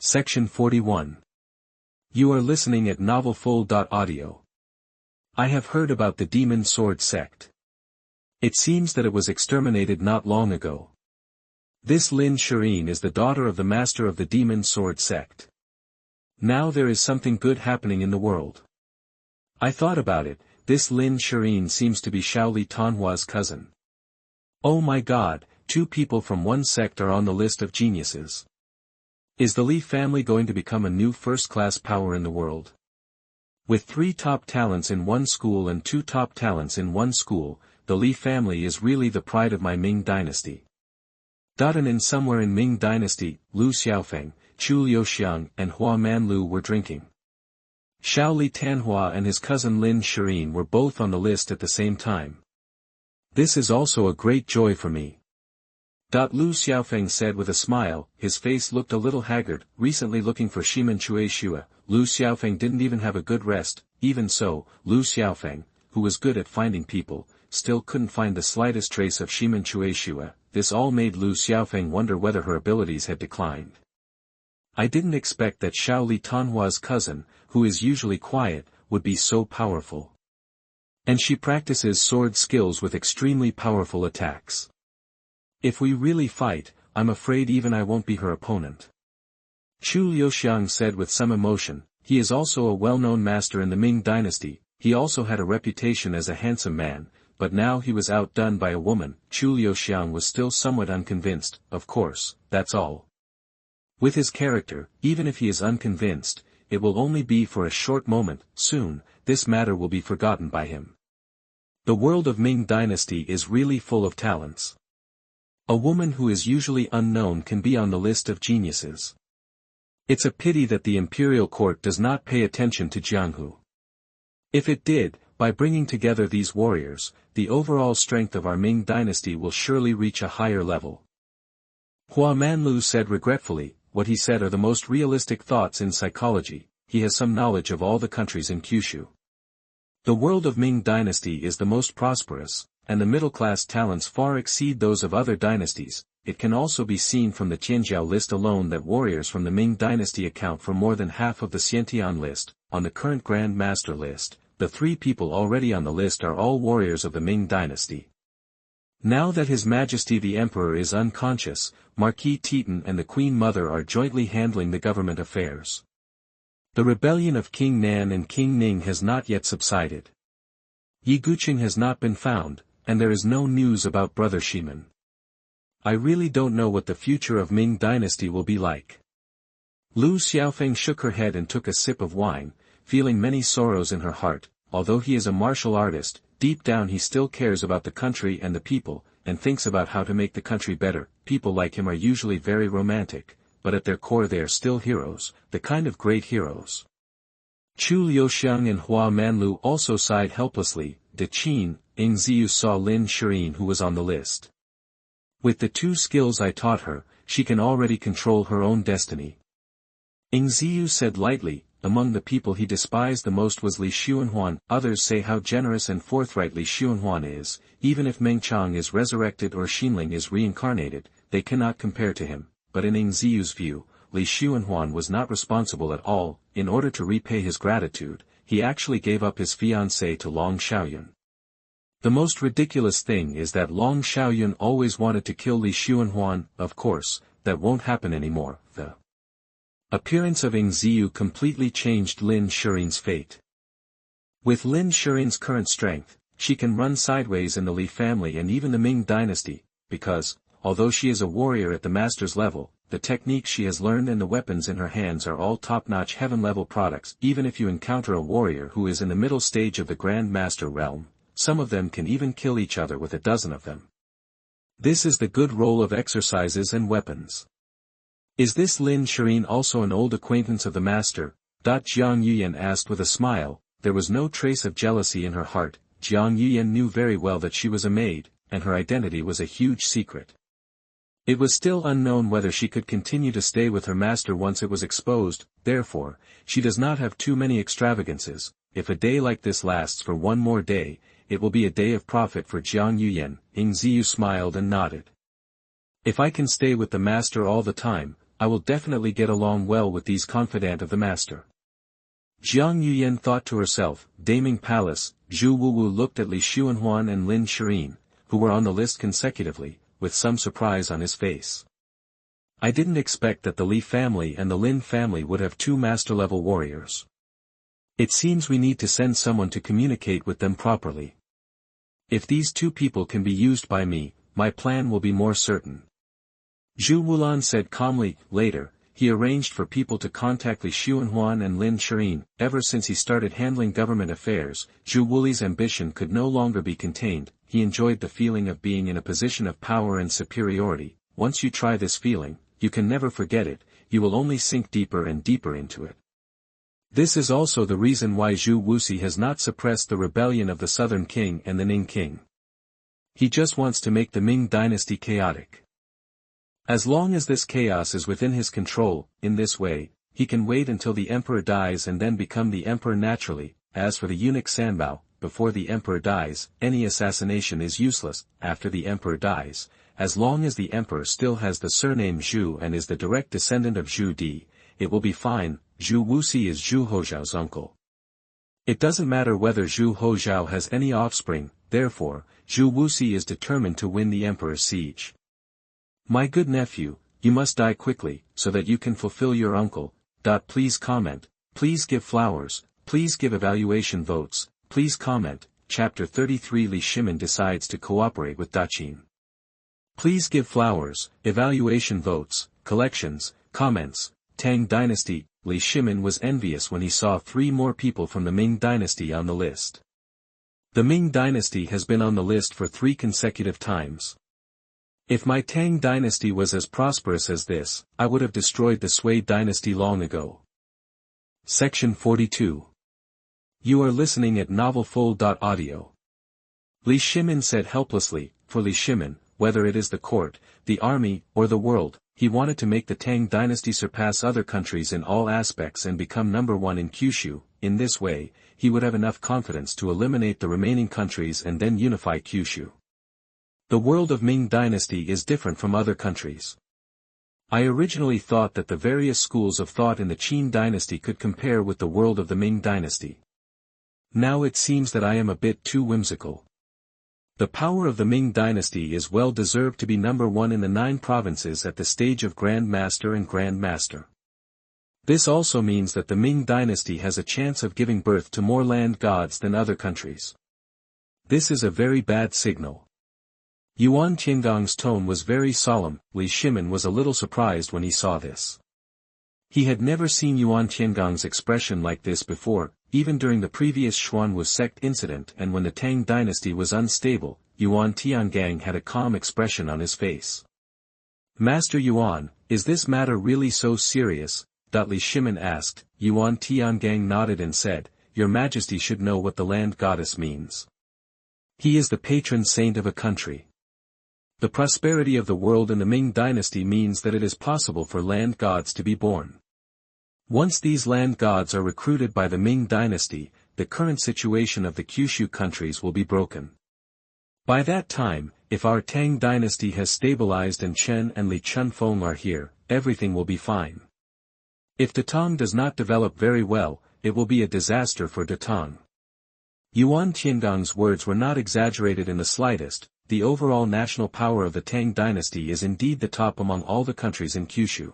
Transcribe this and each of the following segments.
Section 41. You are listening at novelfull.audio. I have heard about the Demon Sword sect. It seems that it was exterminated not long ago. This Lin Shireen is the daughter of the master of the Demon Sword sect. Now there is something good happening in the world. I thought about it, this Lin Shireen seems to be Shaoli Tanhua's cousin. Oh my god, two people from one sect are on the list of geniuses. Is the Li family going to become a new first-class power in the world? With 3 top talents in one school and 2 top talents in one school, the Li family is really the pride of my Ming Dynasty. And somewhere in Ming Dynasty, Lu Xiaofeng, Chu Liuxiang and Hua Manlu were drinking. Shaoli Tanhua and his cousin Lin Shireen were both on the list at the same time. This is also a great joy for me. Lu Xiaofeng said with a smile, his face looked a little haggard, recently looking for Shimen Chui Shua. Lu Xiaofeng didn't even have a good rest, even so, Lu Xiaofeng, who was good at finding people, still couldn't find the slightest trace of Shimen Chui Shua. This all made Lu Xiaofeng wonder whether her abilities had declined. I didn't expect that Shaoli Tanhua's cousin, who is usually quiet, would be so powerful. And she practices sword skills with extremely powerful attacks. If we really fight, I'm afraid even I won't be her opponent. Chu Liuxiang said with some emotion. He is also a well-known master in the Ming Dynasty. He also had a reputation as a handsome man, but now he was outdone by a woman. Chu Liuxiang was still somewhat unconvinced. Of course, that's all. With his character, even if he is unconvinced, it will only be for a short moment. Soon, this matter will be forgotten by him. The world of Ming Dynasty is really full of talents. A woman who is usually unknown can be on the list of geniuses. It's a pity that the imperial court does not pay attention to Jianghu. If it did, by bringing together these warriors, the overall strength of our Ming Dynasty will surely reach a higher level. Hua Manlu said regretfully, what he said are the most realistic thoughts in psychology. He has some knowledge of all the countries in Kyushu. The world of Ming Dynasty is the most prosperous, and the middle-class talents far exceed those of other dynasties. It can also be seen from the Tianjiao list alone that warriors from the Ming Dynasty account for more than half of the Xiantian list. On the current Grand Master list, the 3 people already on the list are all warriors of the Ming Dynasty. Now that His Majesty the Emperor is unconscious, Marquis Teton and the Queen Mother are jointly handling the government affairs. The rebellion of King Nan and King Ning has not yet subsided. Yi Guqing has not been found, and there is no news about Brother Shimen. I really don't know what the future of Ming Dynasty will be like. Lu Xiaofeng shook her head and took a sip of wine, feeling many sorrows in her heart. Although he is a martial artist, deep down he still cares about the country and the people, and thinks about how to make the country better. People like him are usually very romantic, but at their core they are still heroes, the kind of great heroes. Chu Liuxiang and Hua Manlu also sighed helplessly. De Qin, Ying Ziyu saw Lin Shireen who was on the list. With the 2 skills I taught her, she can already control her own destiny. Ying Ziyu said lightly, among the people he despised the most was Li Xuanhuan. Others say how generous and forthright Li Xuanhuan is. Even if Meng Chang is resurrected or Xinling is reincarnated, they cannot compare to him. But in Ying Ziyu's view, Li Xuanhuan was not responsible at all. In order to repay his gratitude, he actually gave up his fiancée to Long Xiaoyun. The most ridiculous thing is that Long Xiaoyun always wanted to kill Li Xuanhuan. Of course, that won't happen anymore. The appearance of Ying Ziyu completely changed Lin Shireen's fate. With Lin Shireen's current strength, she can run sideways in the Li family and even the Ming Dynasty, because, although she is a warrior at the master's level, the techniques she has learned and the weapons in her hands are all top-notch heaven-level products. Even if you encounter a warrior who is in the middle stage of the Grand Master realm, some of them can even kill each other with a dozen of them. This is the good role of exercises and weapons. Is this Lin Shireen also an old acquaintance of the master? Jiang Yuyan asked with a smile. There was no trace of jealousy in her heart. Jiang Yuyan knew very well that she was a maid, and her identity was a huge secret. It was still unknown whether she could continue to stay with her master once it was exposed. Therefore, she does not have too many extravagances. If a day like this lasts for one more day, it will be a day of profit for Jiang Yuyan. Ying Ziyu smiled and nodded. If I can stay with the master all the time, I will definitely get along well with these confidant of the master. Jiang Yuyan thought to herself. Daming Palace. Zhu Wuwu looked at Li Xuanhuan and Lin Shirin, who were on the list consecutively, with some surprise on his face. I didn't expect that the Li family and the Lin family would have two master-level warriors. It seems we need to send someone to communicate with them properly. If these two people can be used by me, my plan will be more certain. Zhu Wulan said calmly. Later, he arranged for people to contact Li Xuanhuan and Lin Shirin. Ever since he started handling government affairs, Zhu Wuli's ambition could no longer be contained. He enjoyed the feeling of being in a position of power and superiority. Once you try this feeling, you can never forget it, you will only sink deeper and deeper into it. This is also the reason why Zhu Wuxi has not suppressed the rebellion of the Southern King and the Ning King. He just wants to make the Ming Dynasty chaotic. As long as this chaos is within his control, in this way, he can wait until the emperor dies and then become the emperor naturally. As for the eunuch Sanbao, before the emperor dies, any assassination is useless. After the emperor dies, as long as the emperor still has the surname Zhu and is the direct descendant of Zhu Di, it will be fine. Zhu Wuxi is Zhu Hozhao's uncle. It doesn't matter whether Zhu Hozhao has any offspring, therefore, Zhu Wuxi is determined to win the emperor's siege. My good nephew, you must die quickly, so that you can fulfill your uncle. Please comment, please give flowers, please give evaluation votes, please comment. Chapter 33 Li Shimin decides to cooperate with Daqin. Please give flowers, evaluation votes, collections, comments. Tang Dynasty. Li Shimin was envious when he saw 3 more people from the Ming Dynasty on the list. The Ming Dynasty has been on the list for 3 consecutive times. If my Tang Dynasty was as prosperous as this, I would have destroyed the Sui Dynasty long ago. Section 42. You are listening at novelfull.audio. Li Shimin said helplessly. For Li Shimin, whether it is the court, the army, or the world, he wanted to make the Tang Dynasty surpass other countries in all aspects and become number 1 in Kyushu. In this way, he would have enough confidence to eliminate the remaining countries and then unify Kyushu. The world of Ming Dynasty is different from other countries. I originally thought that the various schools of thought in the Qin Dynasty could compare with the world of the Ming Dynasty. Now it seems that I am a bit too whimsical. The power of the Ming Dynasty is well deserved to be number 1 in the 9 provinces at the stage of Grand Master and Grand Master. This also means that the Ming Dynasty has a chance of giving birth to more land gods than other countries. This is a very bad signal. Yuan Tiangong's tone was very solemn. Li Shimin was a little surprised when he saw this. He had never seen Yuan Tiangong's expression like this before, even during the previous Xuanhuan sect incident and when the Tang Dynasty was unstable. Yuan Tiangang had a calm expression on his face. Master Yuan, is this matter really so serious? Li Shimin asked. Yuan Tiangang nodded and said, Your Majesty should know what the land goddess means. He is the patron saint of a country. The prosperity of the world in the Ming Dynasty means that it is possible for land gods to be born. Once these land gods are recruited by the Ming Dynasty, the current situation of the Kyushu countries will be broken. By that time, if our Tang Dynasty has stabilized and Chen and Li Chunfeng are here, everything will be fine. If Datong does not develop very well, it will be a disaster for Datong. Yuan Tiangong's words were not exaggerated in the slightest. The overall national power of the Tang Dynasty is indeed the top among all the countries in Kyushu.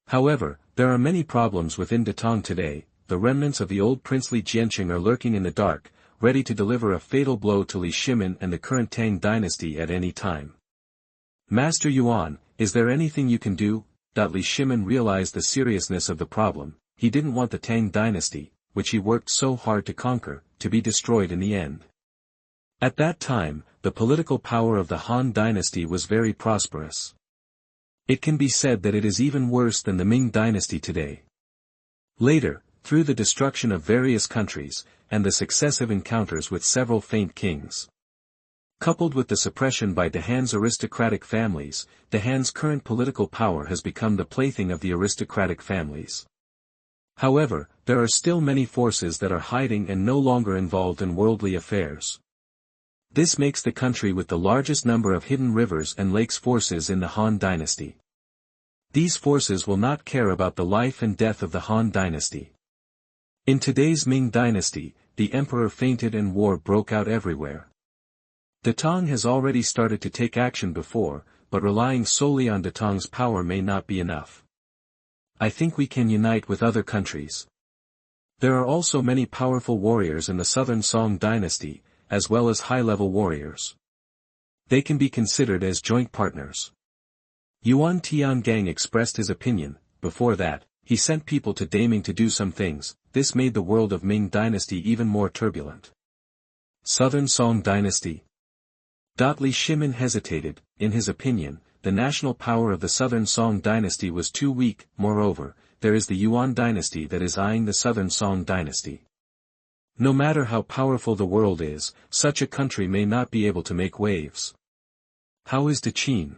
However, there are many problems within Datong today. The remnants of the old princely Jianqing are lurking in the dark, ready to deliver a fatal blow to Li Shimin and the current Tang Dynasty at any time. Master Yuan, is there anything you can do? Li Shimin realized the seriousness of the problem. He didn't want the Tang Dynasty, which he worked so hard to conquer, to be destroyed in the end. At that time, the political power of the Han Dynasty was very prosperous. It can be said that it is even worse than the Ming Dynasty today. Later, through the destruction of various countries, and the successive encounters with several faint kings, coupled with the suppression by Dahan's aristocratic families, Dahan's current political power has become the plaything of the aristocratic families. However, there are still many forces that are hiding and no longer involved in worldly affairs. This makes the country with the largest number of hidden rivers and lakes forces in the Han Dynasty. These forces will not care about the life and death of the Han Dynasty. In today's Ming Dynasty, the emperor fainted and war broke out everywhere. Datong has already started to take action before, but relying solely on Datong's power may not be enough. I think we can unite with other countries. There are also many powerful warriors in the southern Song Dynasty, as well as high-level warriors. They can be considered as joint partners. Yuan Tiangang expressed his opinion. Before that, he sent people to Daming to do some things. This made the world of Ming Dynasty even more turbulent. Southern Song Dynasty. Li Shimin hesitated. In his opinion, the national power of the Southern Song Dynasty was too weak. Moreover, there is the Yuan Dynasty that is eyeing the Southern Song Dynasty. No matter how powerful the world is, such a country may not be able to make waves. How is the Qin?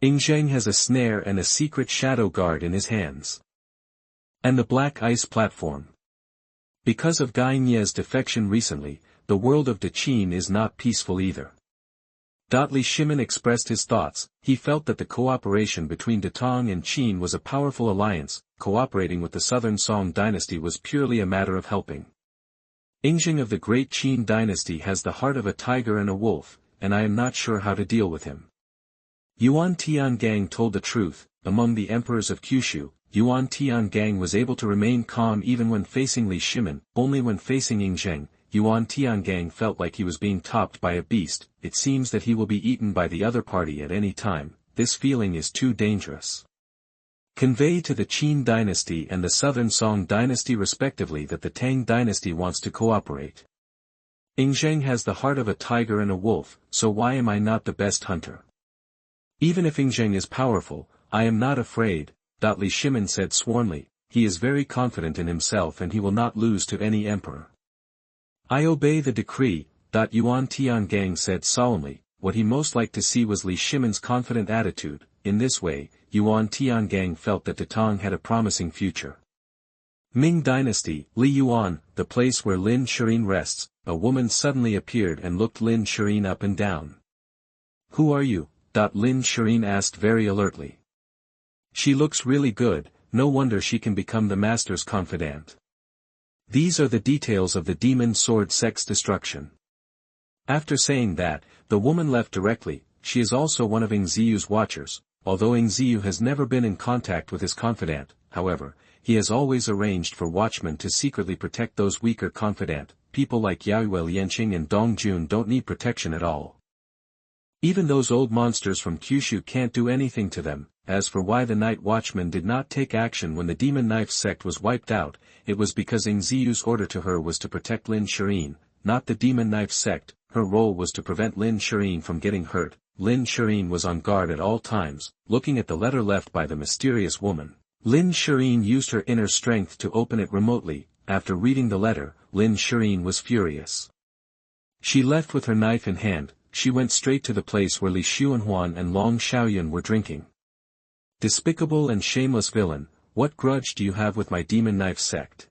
Yingzheng has a snare and a secret shadow guard in his hands. And the Black Ice Platform. Because of Gai Nie's defection recently, the world of Qin is not peaceful either. Li Shimin expressed his thoughts. He felt that the cooperation between Datong and Qin was a powerful alliance. Cooperating with the Southern Song Dynasty was purely a matter of helping. Yingzheng of the great Qin dynasty has the heart of a tiger and a wolf, and I am not sure how to deal with him. Yuan Tiangang told the truth. Among the emperors of Kyushu, Yuan Tiangang was able to remain calm even when facing Li Shimin. Only when facing Yingzheng, Yuan Tiangang felt like he was being topped by a beast. It seems that he will be eaten by the other party at any time. This feeling is too dangerous. Convey to the Qin dynasty and the Southern Song dynasty respectively that the Tang dynasty wants to cooperate. Yingzheng has the heart of a tiger and a wolf, so why am I not the best hunter? Even if Yingzheng is powerful, I am not afraid. Li Shimin said swornly. He is very confident in himself and he will not lose to any emperor. I obey the decree. Yuan Tiangang said solemnly. What he most liked to see was Li Shimin's confident attitude. In this way, Yuan Tiangang felt that Datong had a promising future. Ming Dynasty. Li Yuan, the place where Lin Shirin rests. A woman suddenly appeared and looked Lin Shirin up and down. Who are you? Lin Shirin asked very alertly. She looks really good, no wonder she can become the master's confidant. These are the details of the demon sword sect's destruction. After saying that, the woman left directly. She is also one of Ying Ziyu's watchers. Although Ying Ziyu has never been in contact with his confidant, however, he has always arranged for watchmen to secretly protect those weaker confidant. People like Yaoyue Lianqing and Dong Jun don't need protection at all. Even those old monsters from Kyushu can't do anything to them. As for why the Night Watchman did not take action when the Demon Knife sect was wiped out, it was because Ying Ziyu's order to her was to protect Lin Shirin, not the Demon Knife sect. Her role was to prevent Lin Shirin from getting hurt. Lin Shirin was on guard at all times, looking at the letter left by the mysterious woman. Lin Shirin used her inner strength to open it remotely. After reading the letter, Lin Shirin was furious. She left with her knife in hand. She went straight to the place where Li Xuanhuan and Long Xiaoyun were drinking. Despicable and shameless villain, what grudge do you have with my Demon Knife sect?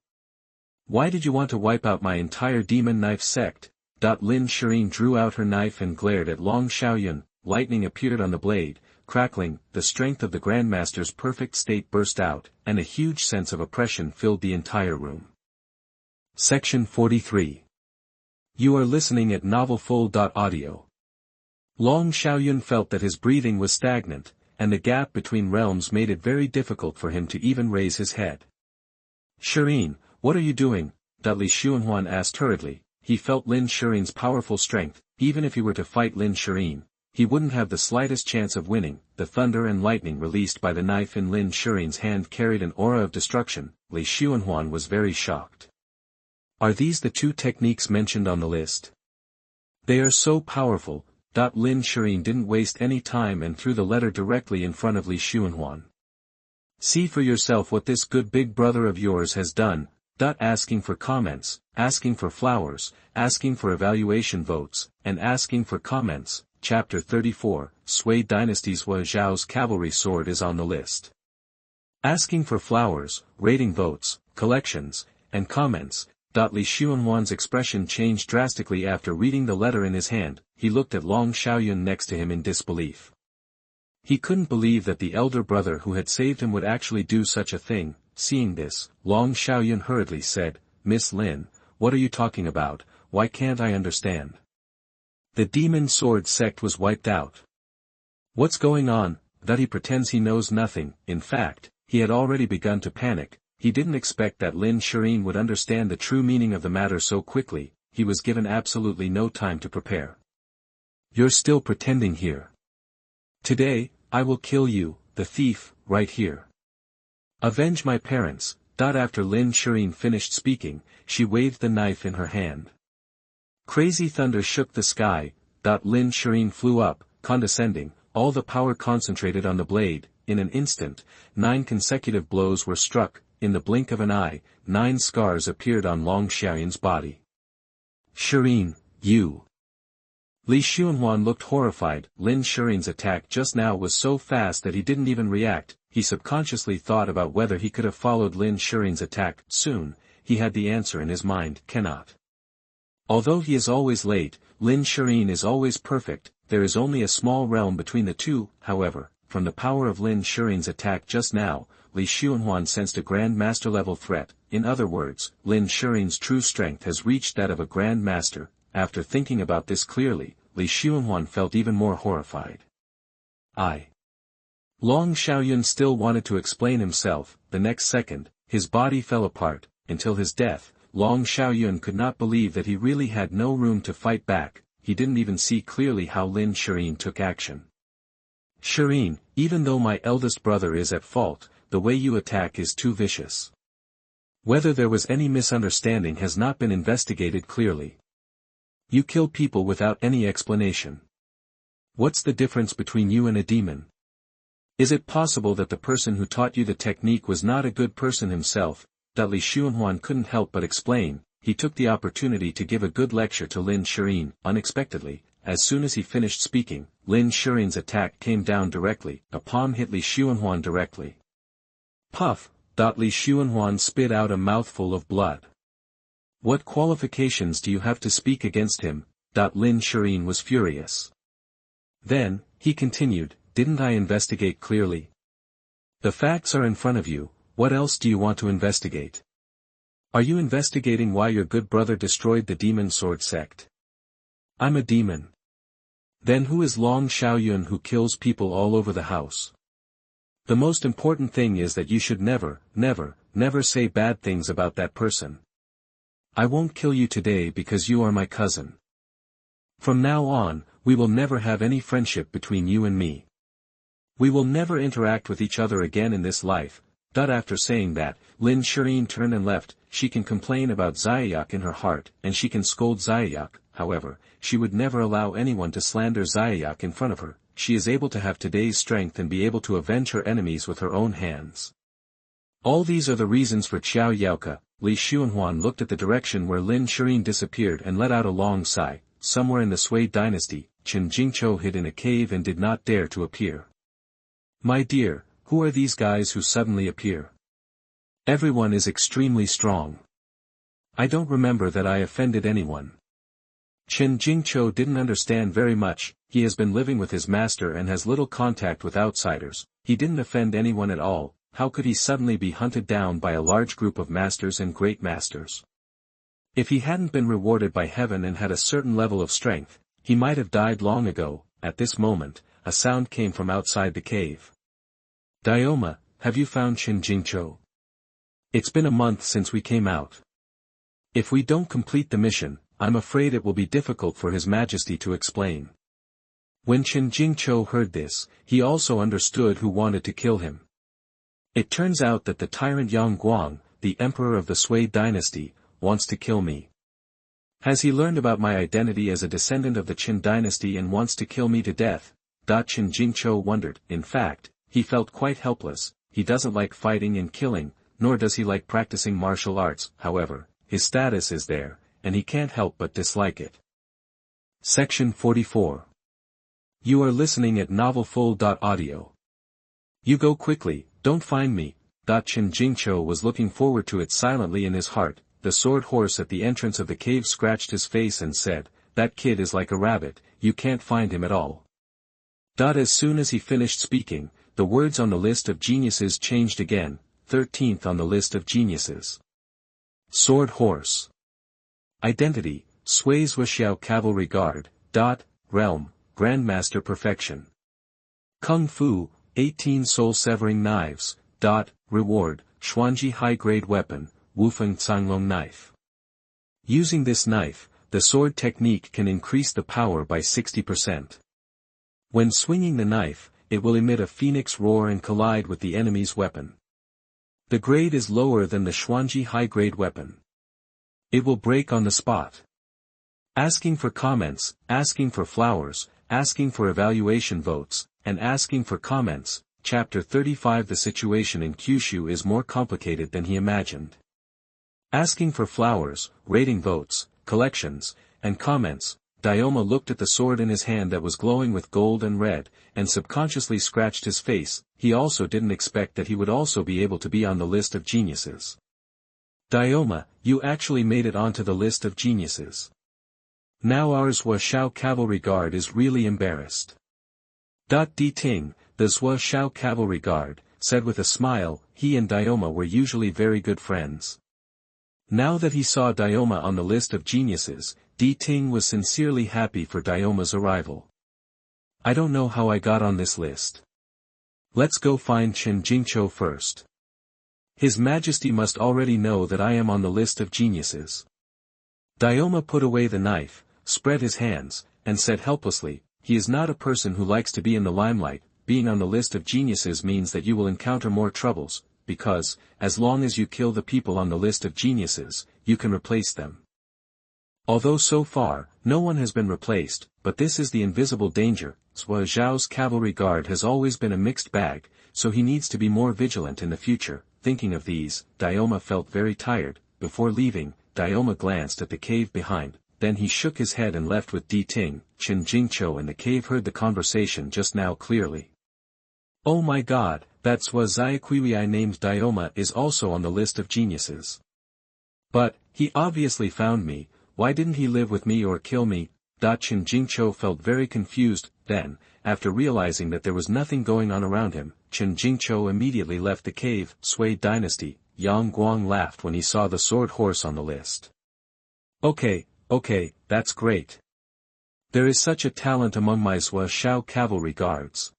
Why did you want to wipe out my entire Demon Knife sect? Lin Shirin drew out her knife and glared at Long Xiaoyun. Lightning appeared on the blade, crackling. The strength of the Grandmaster's perfect state burst out, and a huge sense of oppression filled the entire room. Section 43. You are listening at novelfull.audio. Long Xiaoyun felt that his breathing was stagnant, and the gap between realms made it very difficult for him to even raise his head. Shirin, what are you doing? Li Xuanhuan asked hurriedly. He felt Lin Shirin's powerful strength. Even if he were to fight Lin Shirin, he wouldn't have the slightest chance of winning. The thunder and lightning released by the knife in Lin Shirin's hand carried an aura of destruction. Li Xuanhuan was very shocked. Are these the two techniques mentioned on the list? They are so powerful. Lin Shirin didn't waste any time and threw the letter directly in front of Li Xuanhuan. See for yourself what this good big brother of yours has done. Asking for comments, asking for flowers, asking for evaluation votes, and asking for comments. Chapter 34, Sui Dynasty's Hua Zhao's cavalry sword is on the list. Asking for flowers, rating votes, collections, and comments. Li Xuanhuan's expression changed drastically after reading the letter in his hand. He looked at Long Xiaoyun next to him in disbelief. He couldn't believe that the elder brother who had saved him would actually do such a thing. Seeing this, Long Xiaoyun hurriedly said, "Miss Lin, what are you talking about? Why can't I understand? The demon sword sect was wiped out. What's going on?" That he pretends he knows nothing. In fact, he had already begun to panic. He didn't expect that Lin Shirin would understand the true meaning of the matter so quickly. He was given absolutely no time to prepare. "You're still pretending here. Today, I will kill you, the thief, right here. Avenge my parents." After Lin Shirin finished speaking, she waved the knife in her hand. Crazy thunder shook the sky. Lin Shirin flew up, condescending, all the power concentrated on the blade. In an instant, 9 consecutive blows were struck. In the blink of an eye, 9 scars appeared on Long Xiaoyun's body. "Shirin, you." Li Xuanhuan looked horrified. Lin Shirin's attack just now was so fast that he didn't even react. He subconsciously thought about whether he could have followed Lin Shirin's attack. Soon, he had the answer in his mind: cannot. Although he is always late, Lin Shirin is always perfect. There is only a small realm between the two. However, from the power of Lin Shirin's attack just now, Li Xuanhuan sensed a Grand Master level threat. In other words, Lin Shirin's true strength has reached that of a Grand Master. After thinking about this clearly, Li Xuanhuan felt even more horrified. Long Xiaoyun still wanted to explain himself. The next second, his body fell apart. Until his death, Long Xiaoyun could not believe that he really had no room to fight back. He didn't even see clearly how Lin Shirin took action. "Shirin, even though my eldest brother is at fault, the way you attack is too vicious. Whether there was any misunderstanding has not been investigated clearly. You kill people without any explanation. What's the difference between you and a demon? Is it possible that the person who taught you the technique was not a good person himself?" Li Xuanhuan couldn't help but explain. He took the opportunity to give a good lecture to Lin Shirin. Unexpectedly, as soon as he finished speaking, Lin Shirin's attack came down directly. A palm hit Li Xuanhuan directly. Puff! Li Xuanhuan spit out a mouthful of blood. "What qualifications do you have to speak against him?" Lin Shirin was furious. Then, he continued, "Didn't I investigate clearly? The facts are in front of you. What else do you want to investigate? Are you investigating why your good brother destroyed the demon sword sect? I'm a demon. Then who is Long Xiaoyun who kills people all over the house? The most important thing is that you should never, never, never say bad things about that person. I won't kill you today because you are my cousin. From now on, we will never have any friendship between you and me. We will never interact with each other again in this life." After saying that, Lin Shirin turned and left. She can complain about Xiaoyak in her heart, and she can scold Xiaoyak. However, she would never allow anyone to slander Xiaoyak in front of her. She is able to have today's strength and be able to avenge her enemies with her own hands. All these are the reasons for Qiao Yaoka. Li Xuanhuan looked at the direction where Lin Shirin disappeared and let out a long sigh. Somewhere in the Sui dynasty, Qin Jingqiu hid in a cave and did not dare to appear. "My dear, who are these guys who suddenly appear? Everyone is extremely strong. I don't remember that I offended anyone." Qin Jingqiu didn't understand very much. He has been living with his master and has little contact with outsiders. He didn't offend anyone at all. How could he suddenly be hunted down by a large group of masters and great masters? If he hadn't been rewarded by heaven and had a certain level of strength, he might have died long ago. At this moment, a sound came from outside the cave. "Dioma, have you found Qin Jingqiu? It's been a month since we came out. If we don't complete the mission, I'm afraid it will be difficult for His Majesty to explain." When Qin Jingqiu heard this, he also understood who wanted to kill him. It turns out that the tyrant Yang Guang, the emperor of the Sui dynasty, wants to kill me. Has he learned about my identity as a descendant of the Qin dynasty and wants to kill me to death? Qin Jingqiu wondered. In fact, he felt quite helpless. He doesn't like fighting and killing, nor does he like practicing martial arts. However, his status is there, and he can't help but dislike it. Section 44. You are listening at novelfull.audio. You go quickly, don't find me. Qin Jingqiu was looking forward to it silently in his heart. The sword horse at the entrance of the cave scratched his face and said, "That kid is like a rabbit, you can't find him at all." As soon as he finished speaking, the words on the list of geniuses changed again, 13th on the list of geniuses. Sword Horse. Identity, Sui Zuoxiao Cavalry Guard, Realm, Grandmaster Perfection. Kung Fu, 18 Soul-Severing Knives, Reward, Xuanji High-Grade Weapon, Wufeng Canglong Knife. Using this knife, the sword technique can increase the power by 60%. When swinging the knife, it will emit a phoenix roar and collide with the enemy's weapon. The grade is lower than the Xuanji high-grade weapon. It will break on the spot. Asking for comments, asking for flowers, asking for evaluation votes, and asking for comments. Chapter 35. The situation in Kyushu is more complicated than he imagined. Asking for flowers, rating votes, collections, and comments, Dioma looked at the sword in his hand that was glowing with gold and red, and subconsciously scratched his face. He also didn't expect that he would also be able to be on the list of geniuses. Dioma, you actually made it onto the list of geniuses. Now our Zuoxiao Cavalry Guard is really embarrassed. Di Ting, the Zuoxiao Cavalry Guard, said with a smile. He and Dioma were usually very good friends. Now that he saw Dioma on the list of geniuses, Di Ting was sincerely happy for Dioma's arrival. I don't know how I got on this list. Let's go find Qin Jingqiu first. His Majesty must already know that I am on the list of geniuses. Dioma put away the knife, spread his hands, and said helplessly, he is not a person who likes to be in the limelight. Being on the list of geniuses means that you will encounter more troubles, because, as long as you kill the people on the list of geniuses, you can replace them. Although so far, no one has been replaced, but this is the invisible danger. Zuoxiao's cavalry guard has always been a mixed bag, so he needs to be more vigilant in the future. Thinking of these, Dioma felt very tired. Before leaving, Dioma glanced at the cave behind, then he shook his head and left with Di Ting. Qin Jingqiu in the cave heard the conversation just now clearly. Oh my god, that Zuoxiao named Dioma is also on the list of geniuses. But, he obviously found me. Why didn't he live with me or kill me? Qin Jingqiu felt very confused. Then, after realizing that there was nothing going on around him, Qin Jingqiu immediately left the cave. Sui Dynasty. Yang Guang laughed when he saw the sword horse on the list. Okay, that's great. There is such a talent among my Zuoxiao cavalry guards.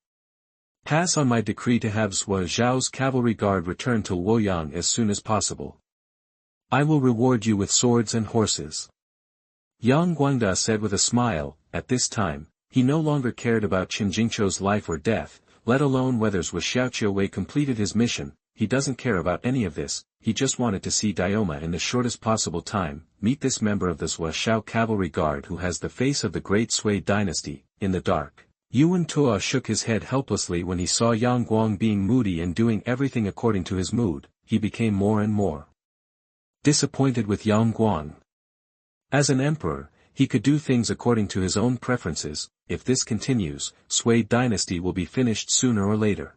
Pass on my decree to have Zuoxiao's cavalry guard return to Luoyang as soon as possible. I will reward you with swords and horses. Yang Guangda said with a smile. At this time, he no longer cared about Qin Jingqiu's life or death, let alone whether Zuoxiao Wei completed his mission. He doesn't care about any of this. He just wanted to see Dioma in the shortest possible time, meet this member of the Zuoxiao cavalry guard who has the face of the great Sui dynasty. In the dark, Yuan Tuo shook his head helplessly when he saw Yang Guang being moody and doing everything according to his mood. He became more and more disappointed with Yang Guang. As an emperor, he could do things according to his own preferences. If this continues, Sui dynasty will be finished sooner or later.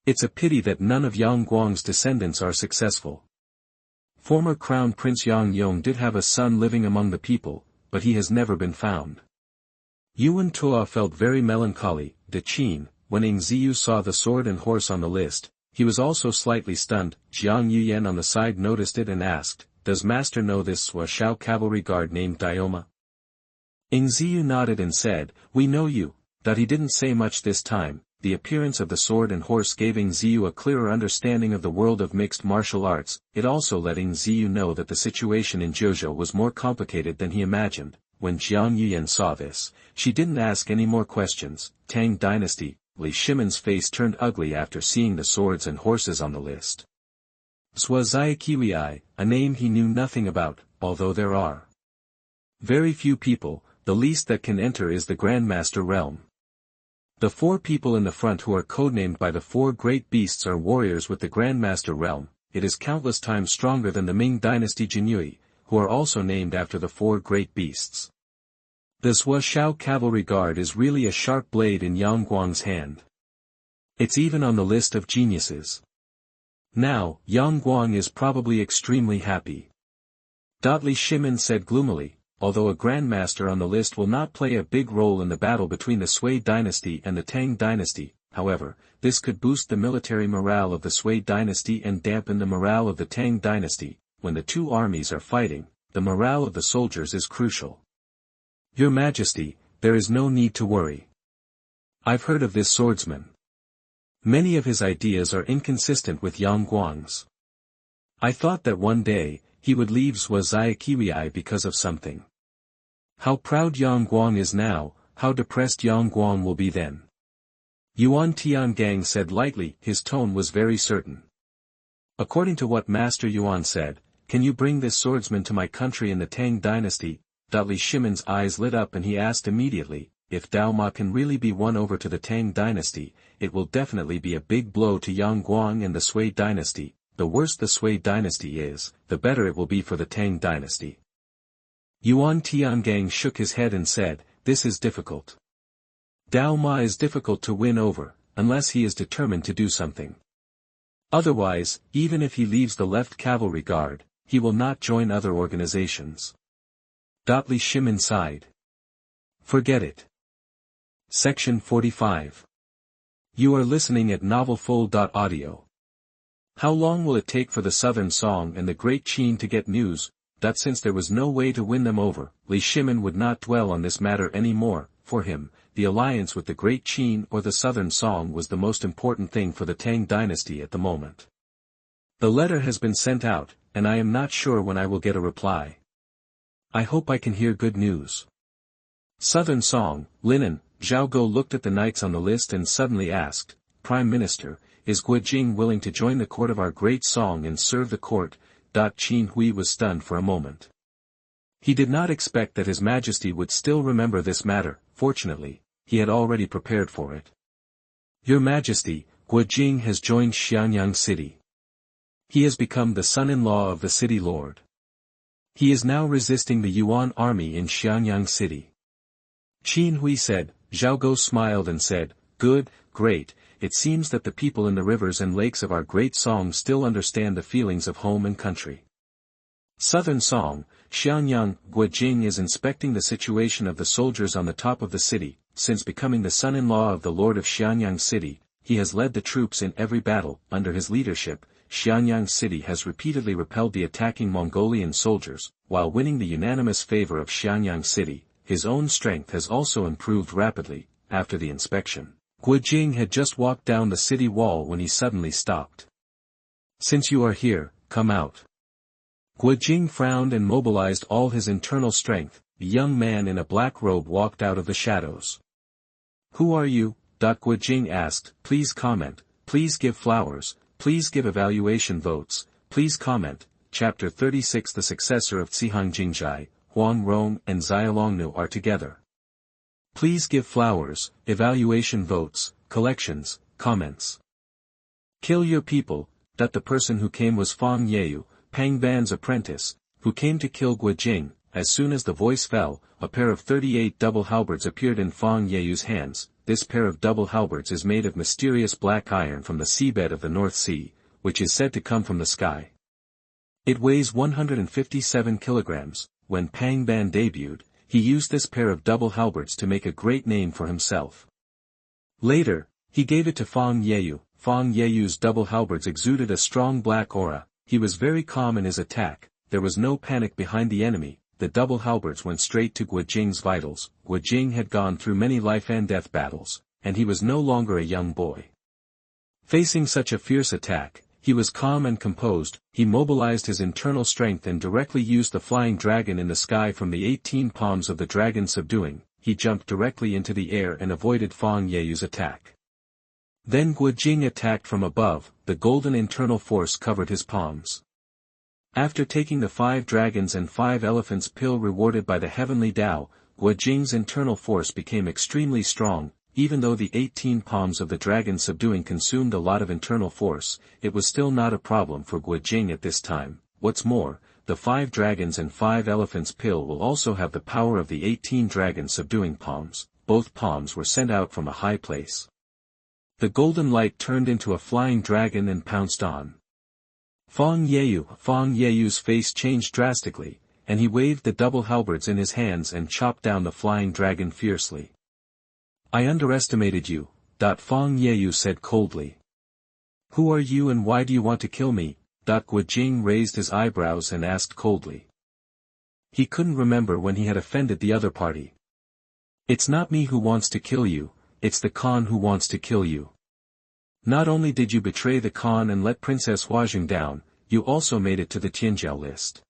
It's a pity that none of Yang Guang's descendants are successful. Former Crown Prince Yang Yong did have a son living among the people, but he has never been found. Yuan Tuo felt very melancholy. De Qin, when Ying Ziyu saw the sword and horse on the list, he was also slightly stunned. Jiang Yuyan on the side noticed it and asked, does Master know this Zuoxiao cavalry guard named Dioma? Ying Ziyu nodded and said, we know you. That he didn't say much this time. The appearance of the sword and horse gave Ying Ziyu a clearer understanding of the world of mixed martial arts. It also let Ying Ziyu know that the situation in Jiuzhou was more complicated than he imagined. When Jiang Yuyan saw this, she didn't ask any more questions. Tang Dynasty. Li Shimon's face turned ugly after seeing the swords and horses on the list. Zuoxiao, a name he knew nothing about, although there are very few people. The least that can enter is the Grandmaster realm. The 4 people in the front who are codenamed by the 4 great beasts are warriors with the Grandmaster realm. It is countless times stronger than the Ming Dynasty Jinyui, who are also named after the 4 great beasts. The Zuoxiao cavalry guard is really a sharp blade in Yang Guang's hand. It's even on the list of geniuses. Now, Yang Guang is probably extremely happy. Li Shimin said gloomily, although a grandmaster on the list will not play a big role in the battle between the Sui dynasty and the Tang dynasty. However, this could boost the military morale of the Sui dynasty and dampen the morale of the Tang dynasty. When the two armies are fighting, the morale of the soldiers is crucial. Your Majesty, there is no need to worry. I've heard of this swordsman. Many of his ideas are inconsistent with Yang Guang's. I thought that one day, he would leave Zhuai because of something. How proud Yang Guang is now, how depressed Yang Guang will be then. Yuan Tiangang said lightly, his tone was very certain. According to what Master Yuan said, can you bring this swordsman to my country in the Tang dynasty? Li Shimon's eyes lit up and he asked immediately, if Dao Ma can really be won over to the Tang dynasty, it will definitely be a big blow to Yang Guang and the Sui dynasty. The worse the Sui dynasty is, the better it will be for the Tang dynasty. Yuan Tiangang shook his head and said, this is difficult. Dao Ma is difficult to win over, unless he is determined to do something. Otherwise, even if he leaves the left cavalry guard, he will not join other organizations. Li Shimon sighed. Forget it. Section 45. You are listening at novelfull.audio. How long will it take for the Southern Song and the Great Qin to get news? That since there was no way to win them over, Li Shimon would not dwell on this matter any more. For him, the alliance with the Great Qin or the Southern Song was the most important thing for the Tang dynasty at the moment. The letter has been sent out, and I am not sure when I will get a reply. I hope I can hear good news. Southern Song, Linen, Zhao Go looked at the knights on the list and suddenly asked, Prime Minister, is Guojing willing to join the court of our great song and serve the court? Qin Hui was stunned for a moment. He did not expect that His Majesty would still remember this matter. Fortunately, he had already prepared for it. Your Majesty, Guojing has joined Xianyang City. He has become the son-in-law of the city lord. He is now resisting the Yuan army in Xianyang City. Qin Hui said. Zhao Go smiled and said, good, great, it seems that the people in the rivers and lakes of our great song still understand the feelings of home and country. Southern Song, Xianyang, Guojing is inspecting the situation of the soldiers on the top of the city. Since becoming the son-in-law of the lord of Xianyang City, he has led the troops in every battle. Under his leadership, Xianyang City has repeatedly repelled the attacking Mongolian soldiers, while winning the unanimous favor of Xianyang City. His own strength has also improved rapidly. After the inspection, Guojing had just walked down the city wall when he suddenly stopped. Since you are here, come out. Guojing frowned and mobilized all his internal strength. The young man in a black robe walked out of the shadows. Who are you? Guojing asked. Please comment, please give flowers, please give evaluation votes, please comment. Chapter 36. The successor of Cihang Jingjai, Huang Rong and Xiaolongnu are together. Please give flowers, evaluation votes, collections, comments. Kill your people. The person who came was Fang Yeyu, Pang Ban's apprentice, who came to kill Guojing. As soon as the voice fell, a pair of 38 double halberds appeared in Fang Yeyu's hands. This pair of double halberds is made of mysterious black iron from the seabed of the North Sea, which is said to come from the sky. It weighs 157 kilograms. When Pang Ban debuted, he used this pair of double halberds to make a great name for himself. Later, he gave it to Fang Yeyu. Fang Yeyu's double halberds exuded a strong black aura. He was very calm in his attack. There was no panic behind the enemy. The double halberds went straight to Guojing's vitals. Guojing had gone through many life-and-death battles, and he was no longer a young boy. Facing such a fierce attack, he was calm and composed. He mobilized his internal strength and directly used the flying dragon in the sky from the 18 palms of the dragon subduing. He jumped directly into the air and avoided Fang Yeyu's attack. Then Guojing attacked from above. The golden internal force covered his palms. After taking the 5 dragons and 5 elephants pill rewarded by the heavenly Tao, Guojing's internal force became extremely strong. Even though the 18 palms of the dragon subduing consumed a lot of internal force, it was still not a problem for Guojing at this time. What's more, the 5 dragons and 5 elephants pill will also have the power of the 18 dragon subduing palms. Both palms were sent out from a high place. The golden light turned into a flying dragon and pounced on Fang Yeyu. Fang Yeyu's face changed drastically. and he waved the double halberds in his hands and chopped down the flying dragon fiercely. I underestimated you, Fang Yeyu said coldly. Who are you and why do you want to kill me? Guojing raised his eyebrows and asked coldly. He couldn't remember when he had offended the other party. It's not me who wants to kill you, it's the Khan who wants to kill you. Not only did you betray the Khan and let Princess Huazhong down, you also made it to the Tianzhou list.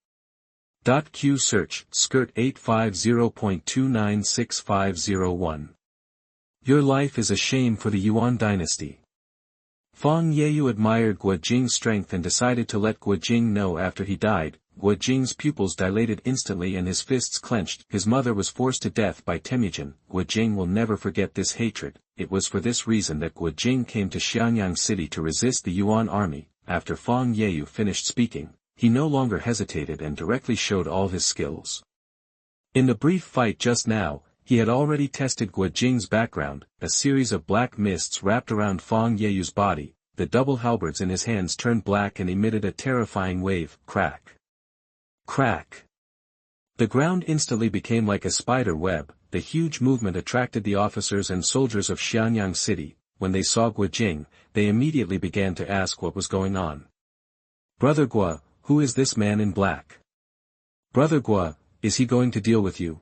Q search, skirt 850.296501. Your life is a shame for the Yuan dynasty. Fang Yeyu admired Guojing's strength and decided to let Guojing know after he died. Guojing's pupils dilated instantly and his fists clenched. His mother was forced to death by Temujin. Guojing will never forget this hatred. It was for this reason that Guojing came to Xianyang City to resist the Yuan army. After Fang Yeyu finished speaking, he no longer hesitated and directly showed all his skills. In the brief fight just now, he had already tested Guojing's background. A series of black mists wrapped around Fang Yeyu's body, the double halberds in his hands turned black and emitted a terrifying wave. Crack! Crack! The ground instantly became like a spider web. The huge movement attracted the officers and soldiers of Xianyang City. When they saw Guojing, they immediately began to ask what was going on. Brother Guo, who is this man in black? Brother Guo, is he going to deal with you?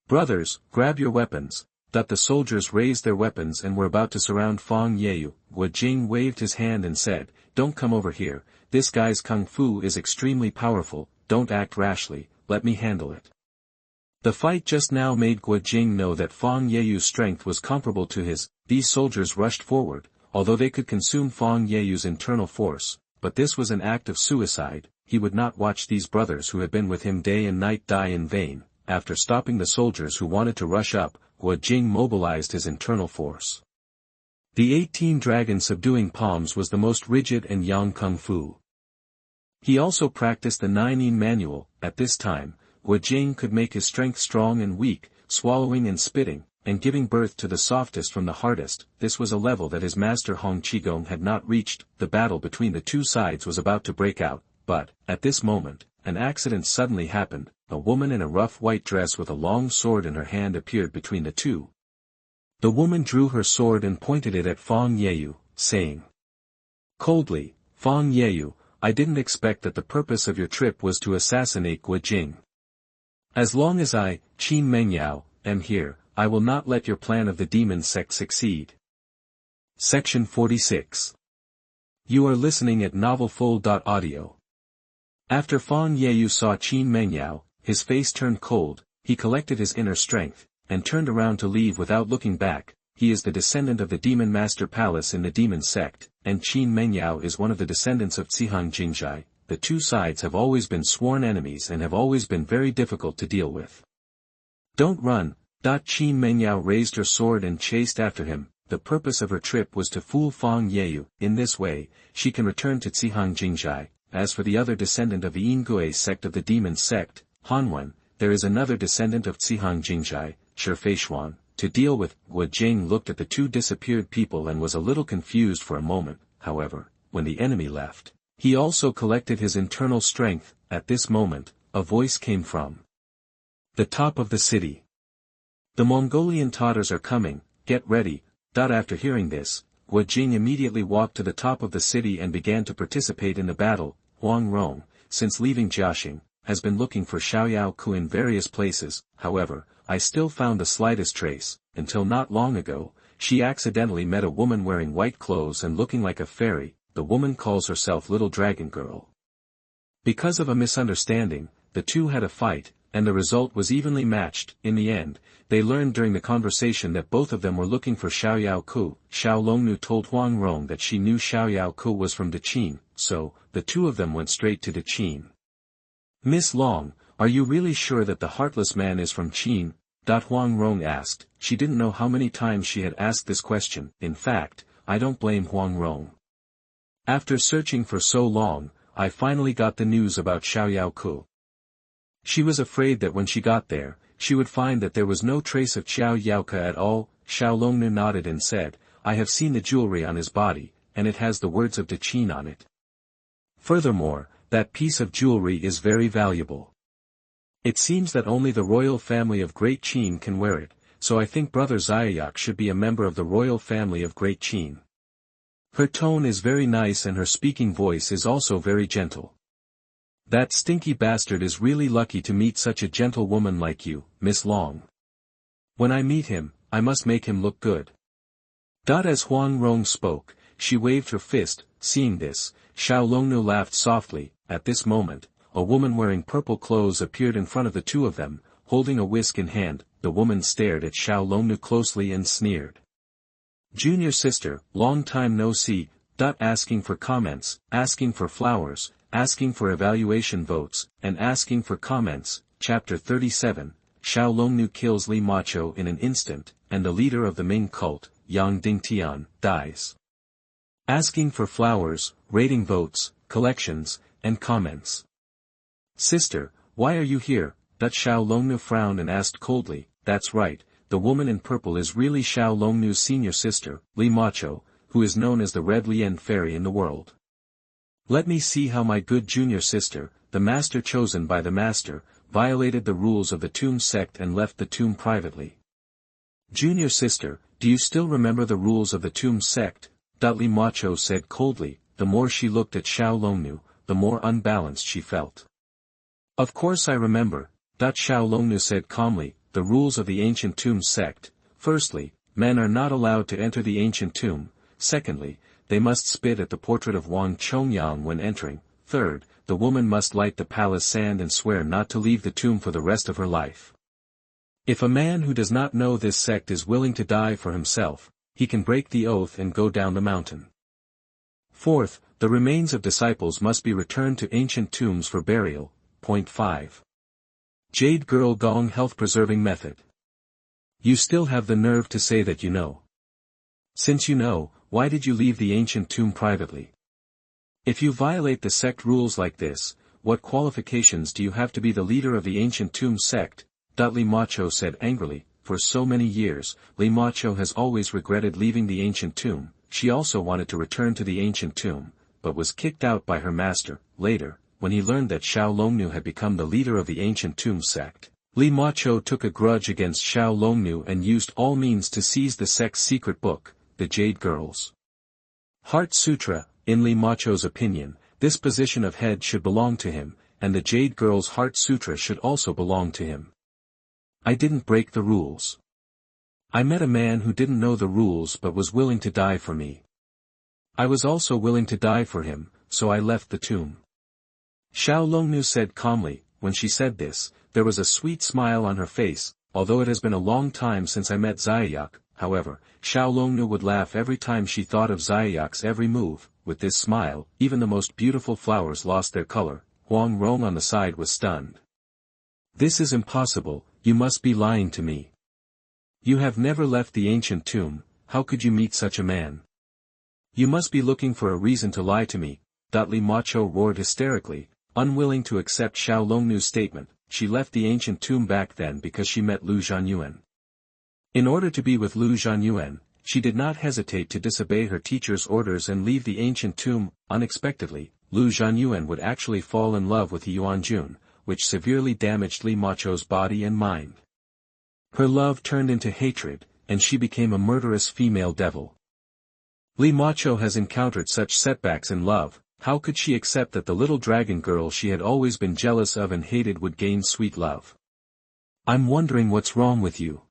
Brothers, grab your weapons. The soldiers raised their weapons and were about to surround Fang Yeyu. Guojing waved his hand and said, Don't come over here, this guy's kung fu is extremely powerful, don't act rashly, let me handle it. The fight just now made Guojing know that Fang Yeyu's strength was comparable to his. These soldiers rushed forward, although they could consume Fang Yeyu's internal force, but this was an act of suicide. He would not watch these brothers who had been with him day and night die in vain. After stopping the soldiers who wanted to rush up, Guojing mobilized his internal force. The 18 dragon subduing palms was the most rigid and yang kung fu. He also practiced the 9-in manual. At this time, Guojing could make his strength strong and weak, swallowing and spitting, and giving birth to the softest from the hardest. This was a level that his master Hong Qigong had not reached. The battle between the two sides was about to break out, but, at this moment, an accident suddenly happened. A woman in a rough white dress with a long sword in her hand appeared between the two. The woman drew her sword and pointed it at Fang Yeyu, saying coldly, Fang Yeyu, I didn't expect that the purpose of your trip was to assassinate Guojing. As long as I, Qin Mengyao, am here, I will not let your plan of the demon sect succeed. Section 46. You are listening at novelfull.audio. After Fang Yeyu saw Qin Mengyao, his face turned cold. He collected his inner strength, and turned around to leave without looking back. He is the descendant of the Demon Master Palace in the Demon Sect, and Qin Mengyao is one of the descendants of Cihang Jingjai. The two sides have always been sworn enemies and have always been very difficult to deal with. Don't run. Qin Mengyao raised her sword and chased after him. The purpose of her trip was to fool Fang Yeyu. In this way, she can return to Cihang Jingjai. As for the other descendant of the Yingui sect of the Demon Sect, Xuanhuan, there is another descendant of Cihang Jingjai, Xuanhuan. To deal with, Guojing looked at the two disappeared people and was a little confused for a moment. However, when the enemy left, he also collected his internal strength. At this moment, a voice came from the top of the city. The Mongolian Tatars are coming, get ready. After hearing this, Guojing immediately walked to the top of the city and began to participate in the battle. Huang Rong, since leaving Jiaxing, has been looking for Xiaoyao Ku in various places. However, I still found the slightest trace. Until not long ago, she accidentally met a woman wearing white clothes and looking like a fairy. The woman calls herself Little Dragon Girl. Because of a misunderstanding, the two had a fight, and the result was evenly matched. In the end, they learned during the conversation that both of them were looking for Xiaoyao Ku. Xiao Longnu told Huang Rong that she knew Xiaoyao Ku was from Daqin, so, the two of them went straight to Daqin. Miss Long, are you really sure that the heartless man is from Qin? Huang Rong asked. She didn't know how many times she had asked this question. In fact, I don't blame Huang Rong. After searching for so long, I finally got the news about Xiaoyao Ku. She was afraid that when she got there, she would find that there was no trace of Xiaoyao Ku at all. Xiao Longnu nodded and said, I have seen the jewelry on his body, and it has the words of Daqin on it. Furthermore, that piece of jewelry is very valuable. It seems that only the royal family of Great Qin can wear it, so I think Brother Zayak should be a member of the royal family of Great Qin. Her tone is very nice and her speaking voice is also very gentle. That stinky bastard is really lucky to meet such a gentle woman like you, Miss Long. When I meet him, I must make him look good. As Huang Rong spoke, she waved her fist. Seeing this, Xiao Longnu laughed softly. At this moment, a woman wearing purple clothes appeared in front of the two of them, holding a whisk in hand. The woman stared at Xiao Longnu closely and sneered. Junior sister, long time no see. Asking for comments, asking for flowers, asking for evaluation votes, and asking for comments. Chapter 37, Xiao Longnu kills Li Macho in an instant, and the leader of the Ming cult, Yang Dingtian, dies. Asking for flowers, rating votes, collections, and comments. Sister, why are you here? Xiao Longnu frowned and asked coldly. That's right, the woman in purple is really Xiao Longnu's senior sister, Li Macho, who is known as the Red Lien Fairy in the world. Let me see how my good junior sister, the master chosen by the master, violated the rules of the tomb sect and left the tomb privately. Junior sister, do you still remember the rules of the tomb sect? Li Macho said coldly. The more she looked at Xiao Longnu, the more unbalanced she felt. Of course I remember, Xiao Longnu said calmly. The rules of the ancient tomb sect: firstly, men are not allowed to enter the ancient tomb; secondly, they must spit at the portrait of Wang Chongyang when entering; third, the woman must light the palace sand and swear not to leave the tomb for the rest of her life. If a man who does not know this sect is willing to die for himself, he can break the oath and go down the mountain. Fourth, the remains of disciples must be returned to ancient tombs for burial. Point 5. Jade Girl Gong Health Preserving Method. You still have the nerve to say that you know. Since you know, why did you leave the ancient tomb privately? If you violate the sect rules like this, what qualifications do you have to be the leader of the ancient tomb sect? Li Macho said angrily. For so many years, Li Macho has always regretted leaving the ancient tomb. She also wanted to return to the ancient tomb, but was kicked out by her master. Later, when he learned that Xiao Longnu had become the leader of the ancient tomb sect, Li Macho took a grudge against Xiao Longnu and used all means to seize the sect's secret book, the Jade Girl's Heart Sutra. In Li Macho's opinion, this position of head should belong to him, and the Jade Girl's Heart Sutra should also belong to him. I didn't break the rules. I met a man who didn't know the rules but was willing to die for me. I was also willing to die for him, so I left the tomb. Xiao Longnu said calmly. When she said this, there was a sweet smile on her face. Although it has been a long time since I met Zayak, however, Xiao Longnu would laugh every time she thought of Zayak's every move. With this smile, even the most beautiful flowers lost their color. Huang Rong on the side was stunned. This is impossible, you must be lying to me. You have never left the ancient tomb, how could you meet such a man? You must be looking for a reason to lie to me. Li Macho roared hysterically, unwilling to accept Xiao Longnu's statement. She left the ancient tomb back then because she met Lu Xuanhuan. In order to be with Lu Xuanhuan, she did not hesitate to disobey her teacher's orders and leave the ancient tomb. Unexpectedly, Lu Xuanhuan would actually fall in love with Yuanjun, which severely damaged Li Macho's body and mind. Her love turned into hatred, and she became a murderous female devil. Li Macho has encountered such setbacks in love. How could she accept that the little dragon girl she had always been jealous of and hated would gain sweet love? I'm wondering what's wrong with you.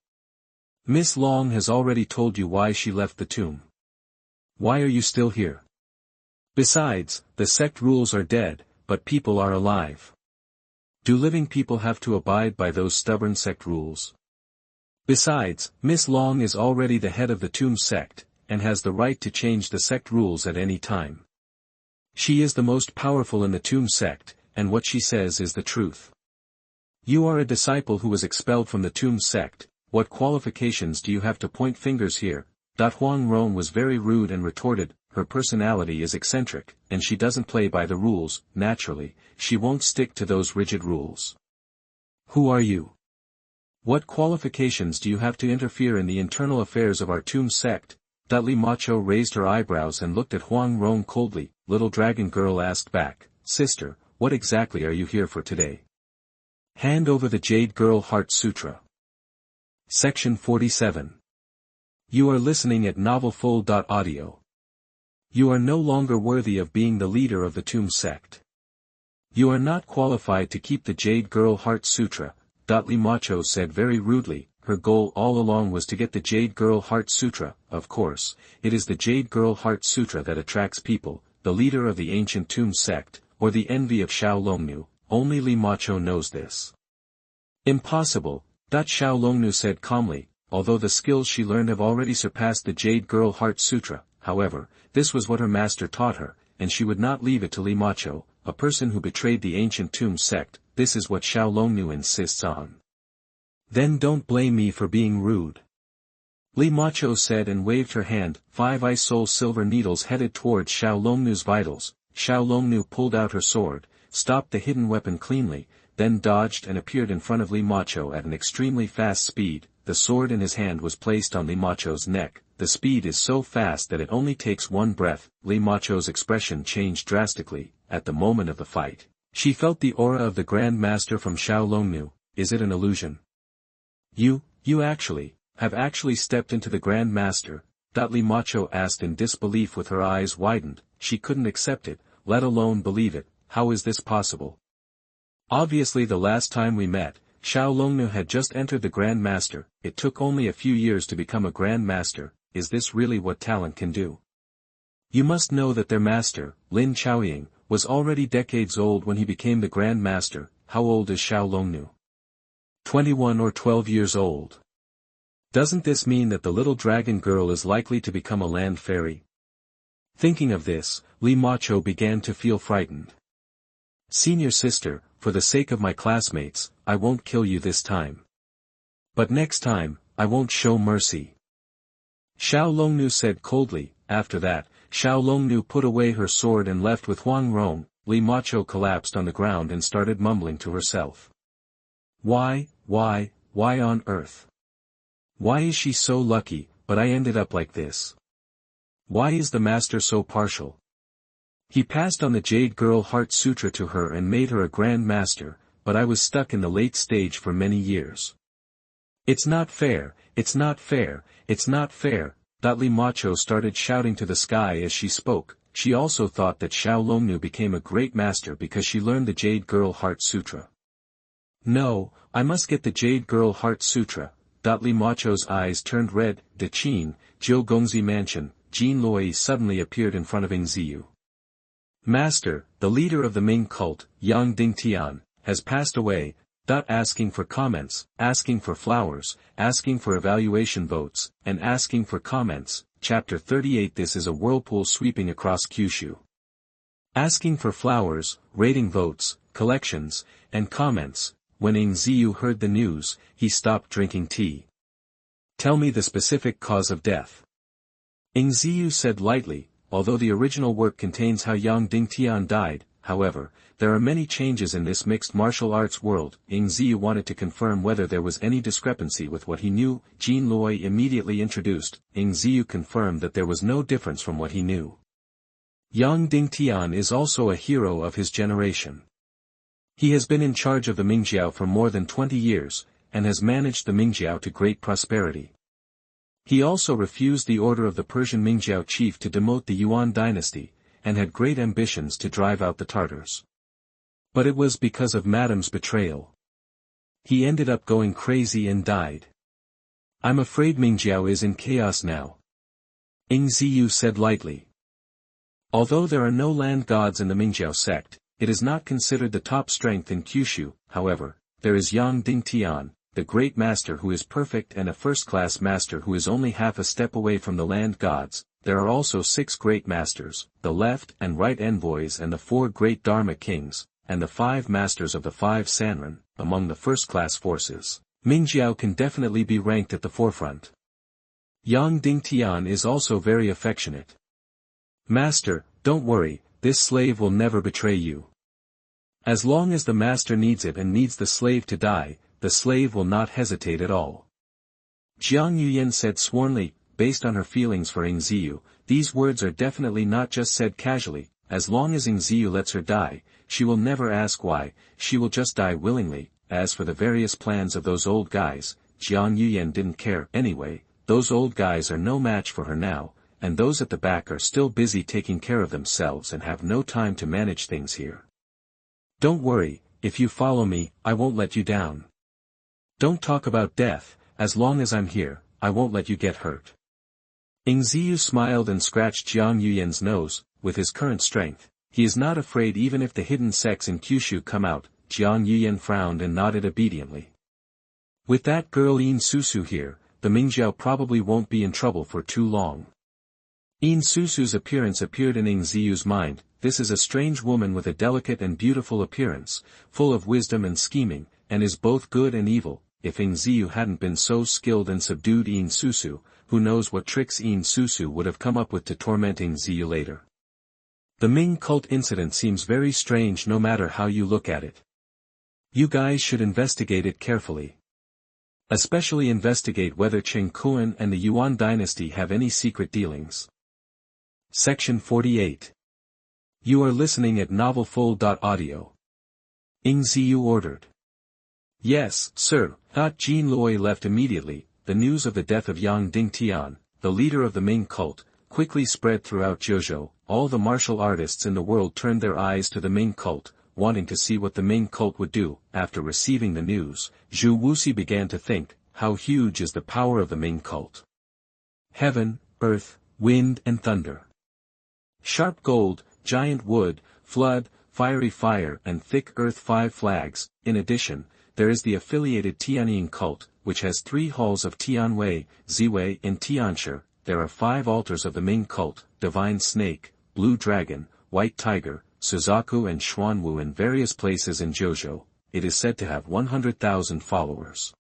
Miss Long has already told you why she left the tomb. Why are you still here? Besides, the sect rules are dead, but people are alive. Do living people have to abide by those stubborn sect rules? Besides, Miss Long is already the head of the tomb sect, and has the right to change the sect rules at any time. She is the most powerful in the tomb sect, and what she says is the truth. You are a disciple who was expelled from the tomb sect. What qualifications do you have to point fingers here? Huang Rong was very rude and retorted, her personality is eccentric, and she doesn't play by the rules. Naturally, she won't stick to those rigid rules. Who are you? What qualifications do you have to interfere in the internal affairs of our tomb sect? Li Macho raised her eyebrows and looked at Huang Rong coldly. Little dragon girl asked back, Sister, what exactly are you here for today? Hand over the Jade Girl Heart Sutra. Section 47. You are listening at novelfull.audio. You are no longer worthy of being the leader of the Tomb sect. You are not qualified to keep the Jade Girl Heart Sutra, Li Macho said very rudely. Her goal all along was to get the Jade Girl Heart Sutra. Of course, it is the Jade Girl Heart Sutra that attracts people, the leader of the ancient Tomb sect, or the envy of Xiaolongnu. Only Li Macho knows this. Impossible, Xiaolongnu said calmly, although the skills she learned have already surpassed the Jade Girl Heart Sutra. However, this was what her master taught her, and she would not leave it to Li Macho, a person who betrayed the ancient Tomb sect. This is what Xiaolongnu insists on. Then don't blame me for being rude. Li Macho said and waved her hand. 5 ice soul silver needles headed towards Xiaolongnu's vitals. Xiaolongnu pulled out her sword, stopped the hidden weapon cleanly, then dodged and appeared in front of Li Macho at an extremely fast speed. The sword in his hand was placed on Li Macho's neck. The speed is so fast that it only takes one breath. Li Macho's expression changed drastically. At the moment of the fight, she felt the aura of the Grand Master from Xiaolongnu. Is it an illusion? You have actually stepped into the Grand Master? Li Macho asked in disbelief with her eyes widened. She couldn't accept it, let alone believe it. How is this possible? Obviously the last time we met, Xiaolongnu had just entered the Grand Master. It took only a few years to become a Grand Master. Is this really what talent can do? You must know that their master, Lin Chaoying, was already decades old when he became the Grand Master. How old is Xiaolongnu? 21 or 12 years old. Doesn't this mean that the little dragon girl is likely to become a land fairy? Thinking of this, Li Macho began to feel frightened. Senior sister, for the sake of my classmates, I won't kill you this time. But next time, I won't show mercy. Xiaolongnu said coldly. After that, Xiaolongnu put away her sword and left with Huang Rong. Li Macho collapsed on the ground and started mumbling to herself. Why on earth? Why is she so lucky, but I ended up like this? Why is the master so partial? He passed on the Jade Girl Heart Sutra to her and made her a Grand Master, but I was stuck in the late stage for many years. It's not fair, it's not fair, it's not fair. Li Macho started shouting to the sky as she spoke. She also thought that Xiaolongnu became a great master because she learned the Jade Girl Heart Sutra. No, I must get the Jade Girl Heart Sutra. Li Macho's eyes turned red. De Qin, Jiuzhou Mansion, Jin Loi suddenly appeared in front of Ying Ziyu. Master, the leader of the Ming cult, Yang Dingtian, has passed away. Asking for comments, asking for flowers, asking for evaluation votes, and asking for comments. Chapter 38. This is a whirlpool sweeping across Kyushu. Asking for flowers, rating votes, collections, and comments. When Ying Ziyu heard the news, he stopped drinking tea. Tell me the specific cause of death. Ying Ziyu said lightly. Although the original work contains how Yang Dingtian died, however, there are many changes in this mixed martial arts world. Ying Ziyu wanted to confirm whether there was any discrepancy with what he knew. Jin Loi immediately introduced. Ying Ziyu confirmed that there was no difference from what he knew. Yang Dingtian is also a hero of his generation. He has been in charge of the Mingjiao for more than 20 years, and has managed the Mingjiao to great prosperity. He also refused the order of the Persian Mingjiao chief to demote the Yuan dynasty, and had great ambitions to drive out the Tartars. But it was because of Madame's betrayal. He ended up going crazy and died. I'm afraid Mingjiao is in chaos now. Ying Ziyu said lightly. Although there are no land gods in the Mingjiao sect, it is not considered the top strength in Kyushu. However, there is Yang Dingtian, the great master who is perfect and a first-class master who is only half a step away from the land gods. There are also 6 great masters, the left and right envoys and the 4 great Dharma kings, and the 5 masters of the 5 Sanren, among the first-class forces. Mingjiao can definitely be ranked at the forefront. Yang Dingtian is also very affectionate. Master, don't worry, this slave will never betray you. As long as the master needs it and needs the slave to die, the slave will not hesitate at all. Jiang Yuyan said swornly, based on her feelings for Ying Ziyu. These words are definitely not just said casually. As long as Ying Ziyu lets her die, she will never ask why, she will just die willingly. as for the various plans of those old guys, Jiang Yuyan didn't care anyway. Those old guys are no match for her now, and those at the back are still busy taking care of themselves and have no time to manage things here. Don't worry, if you follow me, I won't let you down. Don't talk about death, as long as I'm here, I won't let you get hurt. Ying Ziyu smiled and scratched Jiang Yuyan's nose. With his current strength, he is not afraid even if the hidden sects in Kyushu come out. Jiang Yuyan frowned and nodded obediently. With that girl Yin Susu here, the Mingjiao probably won't be in trouble for too long. Yin Susu's appearance appeared in Ying Ziyu's mind. This is a strange woman with a delicate and beautiful appearance, full of wisdom and scheming, and is both good and evil. If Ying Ziyu hadn't been so skilled and subdued Yin Susu, who knows what tricks Yin Susu would have come up with to torment Ying Ziyu later. The Ming cult incident seems very strange no matter how you look at it. You guys should investigate it carefully. Especially investigate whether Qin Kuan and the Yuan dynasty have any secret dealings. Section 48. You are listening at novelfull.audio. Ying Ziyu ordered. Yes, sir. Jin Loi left immediately. The news of the death of Yang Dingtian, the leader of the Ming cult, quickly spread throughout Jiuzhou. All the martial artists in the world turned their eyes to the Ming cult, wanting to see what the Ming cult would do. After receiving the news, Zhu Wuxi began to think, how huge is the power of the Ming cult? Heaven, earth, wind and thunder. Sharp gold, giant wood, flood, fiery fire and thick earth, 5 flags. In addition, there is the affiliated Tianying cult, which has 3 halls of Tianwei, Ziwei and Tianshi. There are 5 altars of the Ming cult, Divine Snake, Blue Dragon, White Tiger, Suzaku and Xuanhuan in various places in Jiuzhou. It is said to have 100,000 followers.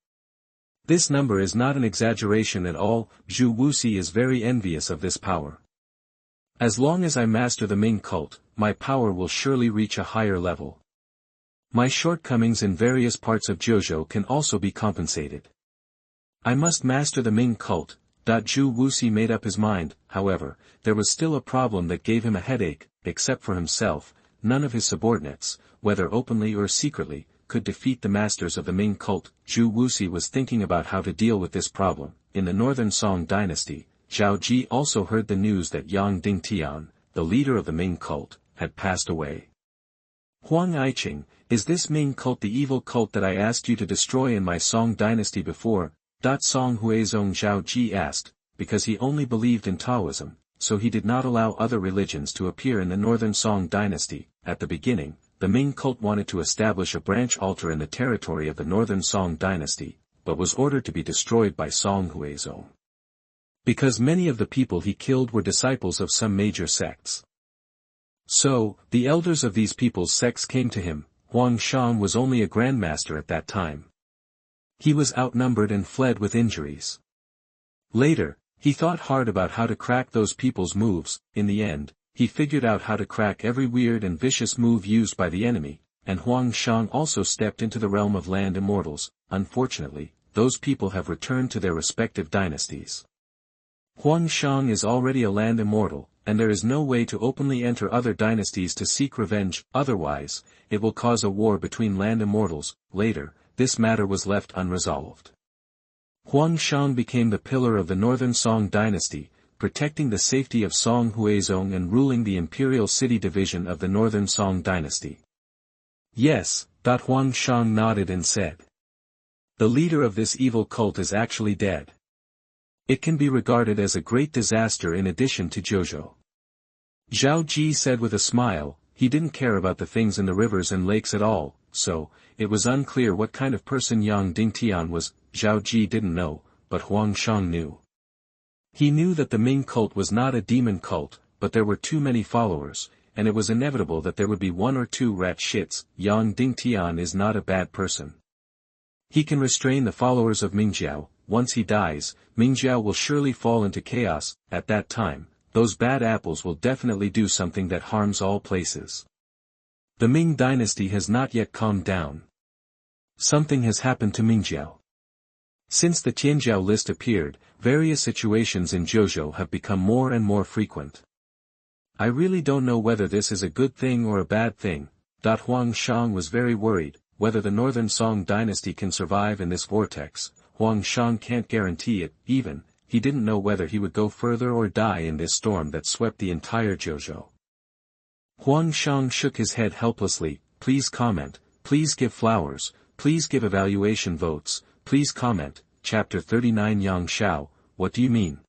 This number is not an exaggeration at all. Zhu Wuxi is very envious of this power. As long as I master the Ming cult, my power will surely reach a higher level. My shortcomings in various parts of Jiuzhou can also be compensated. I must master the Ming cult. Zhu Wuxi made up his mind. However, there was still a problem that gave him a headache. Except for himself, none of his subordinates, whether openly or secretly, could defeat the masters of the Ming cult. Zhu Wuxi was thinking about how to deal with this problem. In the northern Song dynasty, Zhao Ji also heard the news that Yang Dingtian, the leader of the Ming cult, had passed away. Huang Aiqing, is this Ming cult the evil cult that I asked you to destroy in my Song dynasty before? Song Huizong Zhao Ji asked, because he only believed in Taoism, so he did not allow other religions to appear in the northern Song dynasty. At the beginning, the Ming cult wanted to establish a branch altar in the territory of the northern Song dynasty, but was ordered to be destroyed by Song Huizong. Because many of the people he killed were disciples of some major sects. So, the elders of these people's sects came to him. Huang Shang was only a grandmaster at that time. He was outnumbered and fled with injuries. Later, he thought hard about how to crack those people's moves. In the end, he figured out how to crack every weird and vicious move used by the enemy, and Huang Shang also stepped into the realm of land immortals. Unfortunately, those people have returned to their respective dynasties. Huang Shang is already a land immortal, and there is no way to openly enter other dynasties to seek revenge. Otherwise, it will cause a war between land immortals. Later, this matter was left unresolved. Huang Shang became the pillar of the northern Song dynasty, protecting the safety of Song Huizong and ruling the imperial city division of the northern Song dynasty. Yes, Huang Shang nodded and said. The leader of this evil cult is actually dead. It can be regarded as a great disaster in addition to Jiuzhou. Zhao Ji said with a smile. He didn't care about the things in the rivers and lakes at all, so, it was unclear what kind of person Yang Dingtian was. Zhao Ji didn't know, but Huang Shang knew. He knew that the Ming cult was not a demon cult, but there were too many followers, and it was inevitable that there would be 1 or 2 rat shits. Yang Dingtian is not a bad person. He can restrain the followers of Mingjiao. Once he dies, Mingjiao will surely fall into chaos. At that time, those bad apples will definitely do something that harms all places. The Ming dynasty has not yet calmed down. Something has happened to Mingjiao. Since the Tianjiao list appeared, various situations in Jiuzhou have become more and more frequent. I really don't know whether this is a good thing or a bad thing. Huang Shang was very worried. whether the Northern Song dynasty can survive in this vortex. Huang Shang can't guarantee it, even. He didn't know whether he would go further or die in this storm that swept the entire Jiuzhou. Huang Shang shook his head helplessly. Please comment, please give flowers, please give evaluation votes, please comment. Chapter 39 Yang Xiao, what do you mean?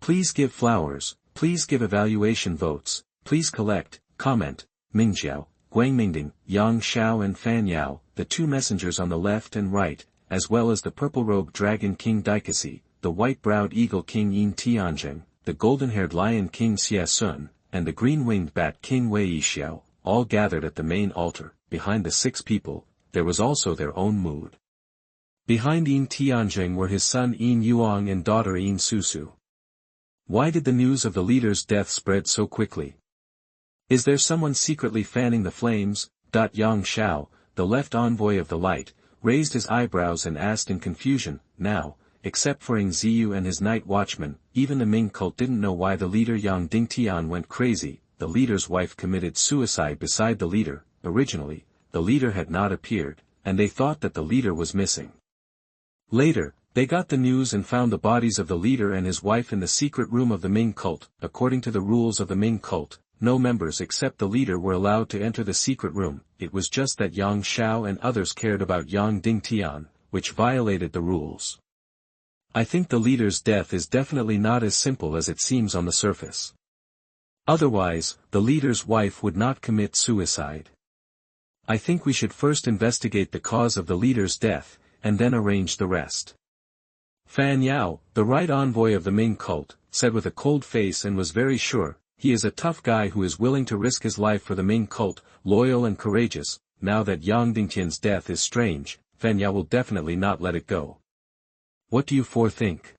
Please give flowers, please give evaluation votes, please collect, comment. Mingjiao, Guangmingding, Yang Xiao and Fan Yao, the two messengers on the left and right, as well as the purple-robed dragon king Daikasi, the white-browed eagle king Yin Tianzheng, the golden-haired lion king Xie Sun, and the green-winged bat king Wei Yixiao, all gathered at the main altar. Behind the 6 people, there was also their own mood. Behind Yin Tianzheng were his son Yin Yuan and daughter Yin Susu. Why did the news of the leader's death spread so quickly? Is there someone secretly fanning the flames? Yang Xiao, the left envoy of the light, raised his eyebrows and asked in confusion. Now, except for Ying Ziyu and his night watchman, even the Ming cult didn't know why the leader Yang Dingtian went crazy. The leader's wife committed suicide beside the leader. Originally, the leader had not appeared, and they thought that the leader was missing. Later, they got the news and found the bodies of the leader and his wife in the secret room of the Ming cult. According to the rules of the Ming cult, no members except the leader were allowed to enter the secret room. It was just that Yang Xiao and others cared about Yang Dingtian, which violated the rules. I think the leader's death is definitely not as simple as it seems on the surface. Otherwise, the leader's wife would not commit suicide. I think we should first investigate the cause of the leader's death, and then arrange the rest. Fan Yao, the right envoy of the Ming cult, said with a cold face and was very sure. He is a tough guy who is willing to risk his life for the Ming cult, loyal and courageous. Now that Yang Dingtian's death is strange, Fan Yao will definitely not let it go. What do you four think?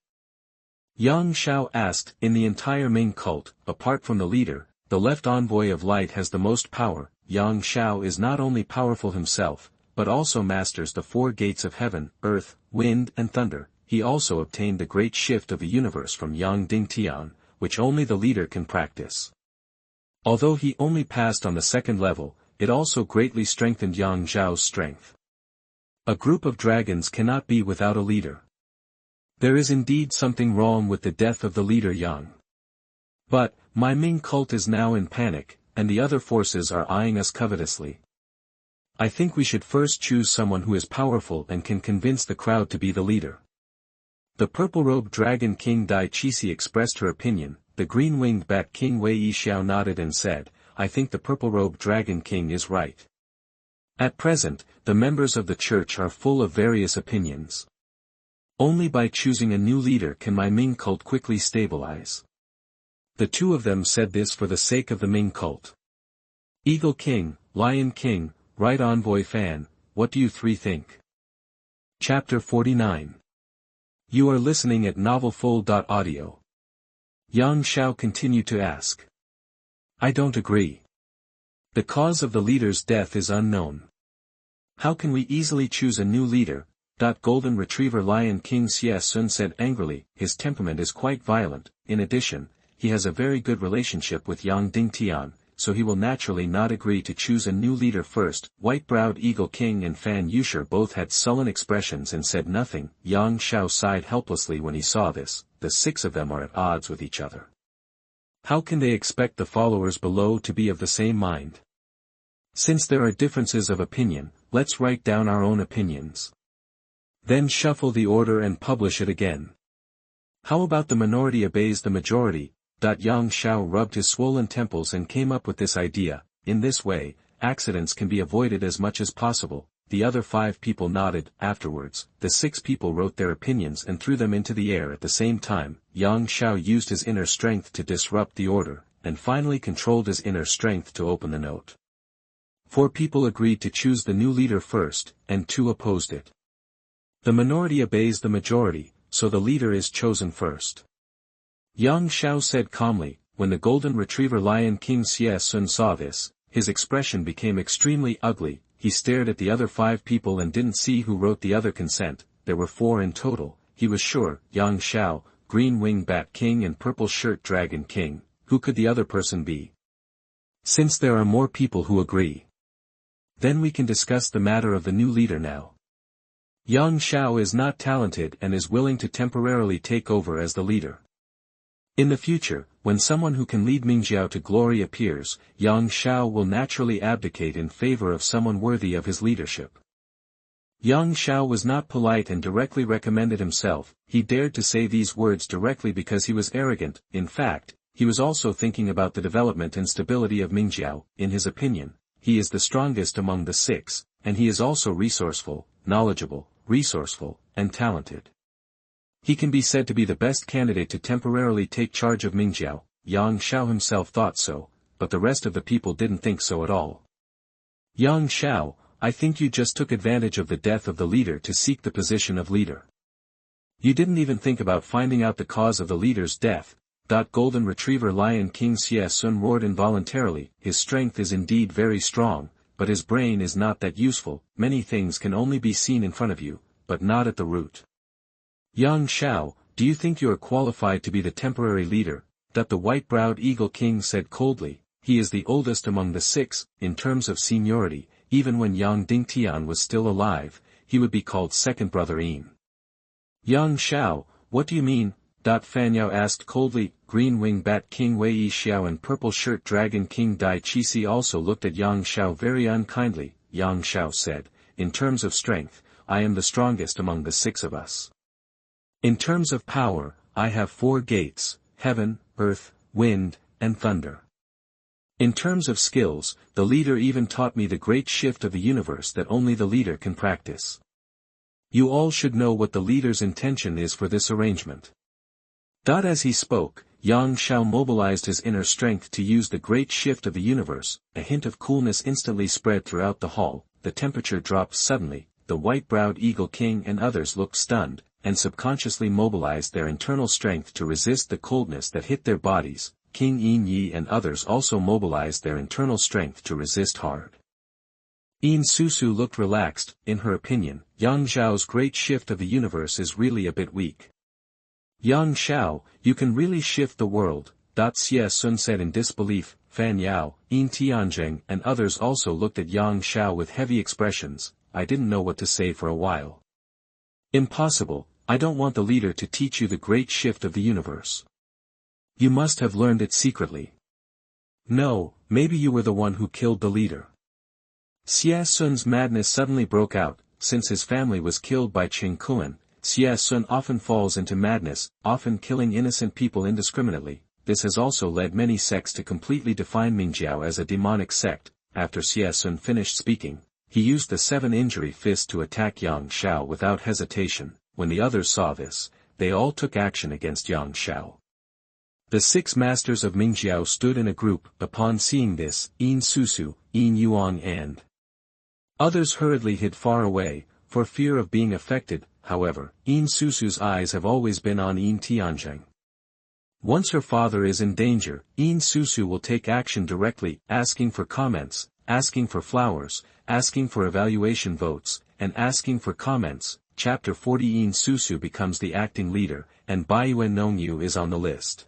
Yang Xiao asked. In the entire Ming cult, apart from the leader, the left envoy of light has the most power. Yang Xiao is not only powerful himself, but also masters the 4 gates of heaven, earth, wind and thunder. He also obtained the great shift of the universe from Yang Dingtian, which only the leader can practice. Although he only passed on the 2nd level, it also greatly strengthened Yang Xiao's strength. A group of dragons cannot be without a leader. There is indeed something wrong with the death of the leader Yang. But, my Ming cult is now in panic, and the other forces are eyeing us covetously. I think we should first choose someone who is powerful and can convince the crowd to be the leader. The purple-robed dragon king Dai Qixi expressed her opinion. The green-winged bat king Wei Yixiao nodded and said, I think the purple-robed dragon king is right. At present, the members of the church are full of various opinions. Only by choosing a new leader can my Ming cult quickly stabilize. The 2 of them said this for the sake of the Ming cult. Eagle King, Lion King, Right Envoy Fan, what do you 3 think? Chapter 49. You are listening at novelfull.audio. Yang Xiao continued to ask. I don't agree. The cause of the leader's death is unknown. How can we easily choose a new leader? Golden Retriever Lion King Xie Sun said angrily. His temperament is quite violent. In addition, he has a very good relationship with Yang Dingtian, so he will naturally not agree to choose a new leader first. White-browed Eagle King and Fan Yushi both had sullen expressions and said nothing. Yang Xiao sighed helplessly when he saw this. The 6 of them are at odds with each other. How can they expect the followers below to be of the same mind? Since there are differences of opinion, let's write down our own opinions. Then shuffle the order and publish it again. How about the minority obeys the majority? Yang Xiao rubbed his swollen temples and came up with this idea. In this way, accidents can be avoided as much as possible. The other 5 people nodded. Afterwards, the 6 people wrote their opinions and threw them into the air at the same time. Yang Xiao used his inner strength to disrupt the order, and finally controlled his inner strength to open the note. 4 people agreed to choose the new leader first, and 2 opposed it. The minority obeys the majority, so the leader is chosen first. Yang Xiao said calmly. When the golden retriever Lion King Xie Sun saw this, his expression became extremely ugly. He stared at the other 5 people and didn't see who wrote the other consent. There were 4 in total. He was sure, Yang Xiao, Green Wing Bat King and Purple Shirt Dragon King. Who could the other person be? Since there are more people who agree. Then we can discuss the matter of the new leader now. Yang Xiao is not talented and is willing to temporarily take over as the leader. In the future, when someone who can lead Mingjiao to glory appears, Yang Xiao will naturally abdicate in favor of someone worthy of his leadership. Yang Xiao was not polite and directly recommended himself. He dared to say these words directly because he was arrogant. In fact, he was also thinking about the development and stability of Mingjiao. In his opinion, he is the strongest among the six, and he is also resourceful, knowledgeable, and talented. He can be said to be the best candidate to temporarily take charge of Mingjiao. Yang Xiao himself thought so, but the rest of the people didn't think so at all. Yang Xiao, I think you just took advantage of the death of the leader to seek the position of leader. You didn't even think about finding out the cause of the leader's death. Golden Retriever Lion King Xie Sun roared involuntarily. His strength is indeed very strong, but his brain is not that useful. Many things can only be seen in front of you, but not at the root. Yang Xiao, do you think you are qualified to be the temporary leader? The white-browed Eagle King said coldly. He is the oldest among the six. In terms of seniority, even when Yang Dingtian was still alive, he would be called second brother Yin. Yang Xiao, what do you mean? Fan Yao asked coldly. Green Wing Bat King Wei Xiao and Purple Shirt Dragon King Dai Qixi also looked at Yang Xiao very unkindly. Yang Xiao said, in terms of strength, I am the strongest among the six of us. In terms of power, I have 4 gates, heaven, earth, wind, and thunder. In terms of skills, the leader even taught me the great shift of the universe that only the leader can practice. You all should know what the leader's intention is for this arrangement. As he spoke, Yang Xiao mobilized his inner strength to use the great shift of the universe. A hint of coolness instantly spread throughout the hall. The temperature dropped suddenly. The white-browed Eagle King and others looked stunned, and subconsciously mobilized their internal strength to resist the coldness that hit their bodies. King Yin Yi and others also mobilized their internal strength to resist hard. Yin Susu looked relaxed. In her opinion, Yang Xiao's great shift of the universe is really a bit weak. Yang Xiao, you can really shift the world. Xie Sun said in disbelief. Fan Yao, Yin Tianzheng and others also looked at Yang Xiao with heavy expressions. I didn't know what to say for a while. Impossible. I don't want the leader to teach you the great shift of the universe. You must have learned it secretly. No, maybe you were the one who killed the leader. Xie Sun's madness suddenly broke out. Since his family was killed by Qin Kuan, Xie Sun often falls into madness, often killing innocent people indiscriminately. This has also led many sects to completely define Mingjiao as a demonic sect. After Xie Sun finished speaking, he used the 7-injury fist to attack Yang Xiao without hesitation. When the others saw this, they all took action against Yang Xiao. The 6 masters of Mingjiao stood in a group. Upon seeing this, Yin Susu, Yin Yuan and others hurriedly hid far away, for fear of being affected. However, Yin Susu's eyes have always been on Yin Tianzheng. Once her father is in danger, Yin Susu will take action directly, asking for comments, asking for flowers, asking for evaluation votes, and asking for comments. Chapter 40 Yin Susu becomes the acting leader, and Baiyuan Nongyu is on the list.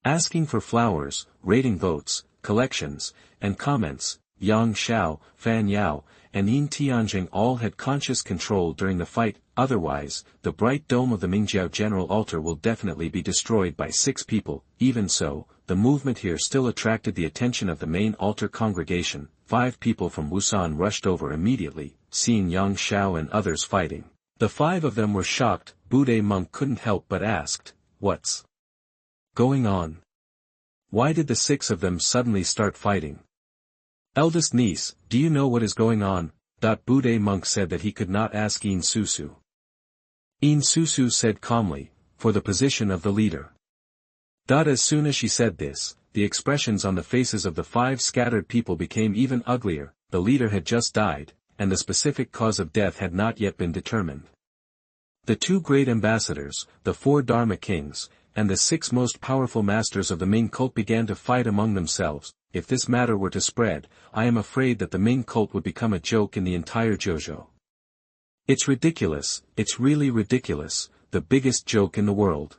Asking for flowers, rating votes, collections, and comments, Yang Xiao, Fan Yao, and Yin Tianzheng all had conscious control during the fight. Otherwise, the bright dome of the Mingjiao General Altar will definitely be destroyed by 6 people. Even so, the movement here still attracted the attention of the main altar congregation. 5 people from Wusan rushed over immediately, seeing Yang Xiao and others fighting. The 5 of them were shocked. Bude monk couldn't help but asked, "What's going on? Why did the 6 of them suddenly start fighting?" "Eldest niece, do you know what is going on?" Bude monk said that he could not ask Yin Susu. Yin Susu said calmly, "For the position of the leader." As soon as she said this, the expressions on the faces of the 5 scattered people became even uglier. The leader had just died, and the specific cause of death had not yet been determined. The 2 great ambassadors, the 4 Dharma kings, and the 6 most powerful masters of the Ming cult began to fight among themselves. If this matter were to spread, I am afraid that the Ming cult would become a joke in the entire Jiuzhou. It's ridiculous, it's really ridiculous, the biggest joke in the world.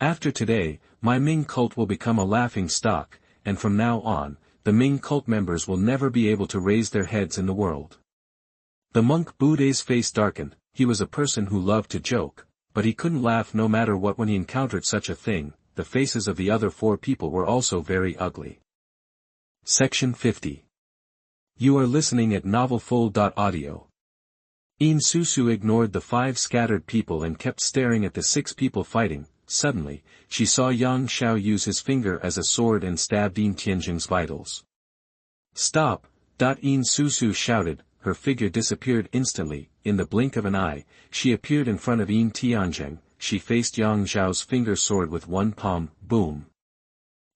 After today, my Ming cult will become a laughing stock, and from now on, the Ming cult members will never be able to raise their heads in the world. The monk Buddha's face darkened. He was a person who loved to joke, but he couldn't laugh no matter what when he encountered such a thing. The faces of the other 4 people were also very ugly. Section 50. You are listening at novelfull.audio. Yin Ziyu ignored the 5 scattered people and kept staring at the 6 people fighting. Suddenly, she saw Yang Xiao use his finger as a sword and stabbed Yin Tianjing's vitals. Stop! Yin Ziyu shouted. Her figure disappeared instantly. In the blink of an eye, she appeared in front of Yin Tianjing. She faced Yang Xiao's finger sword with one palm. Boom!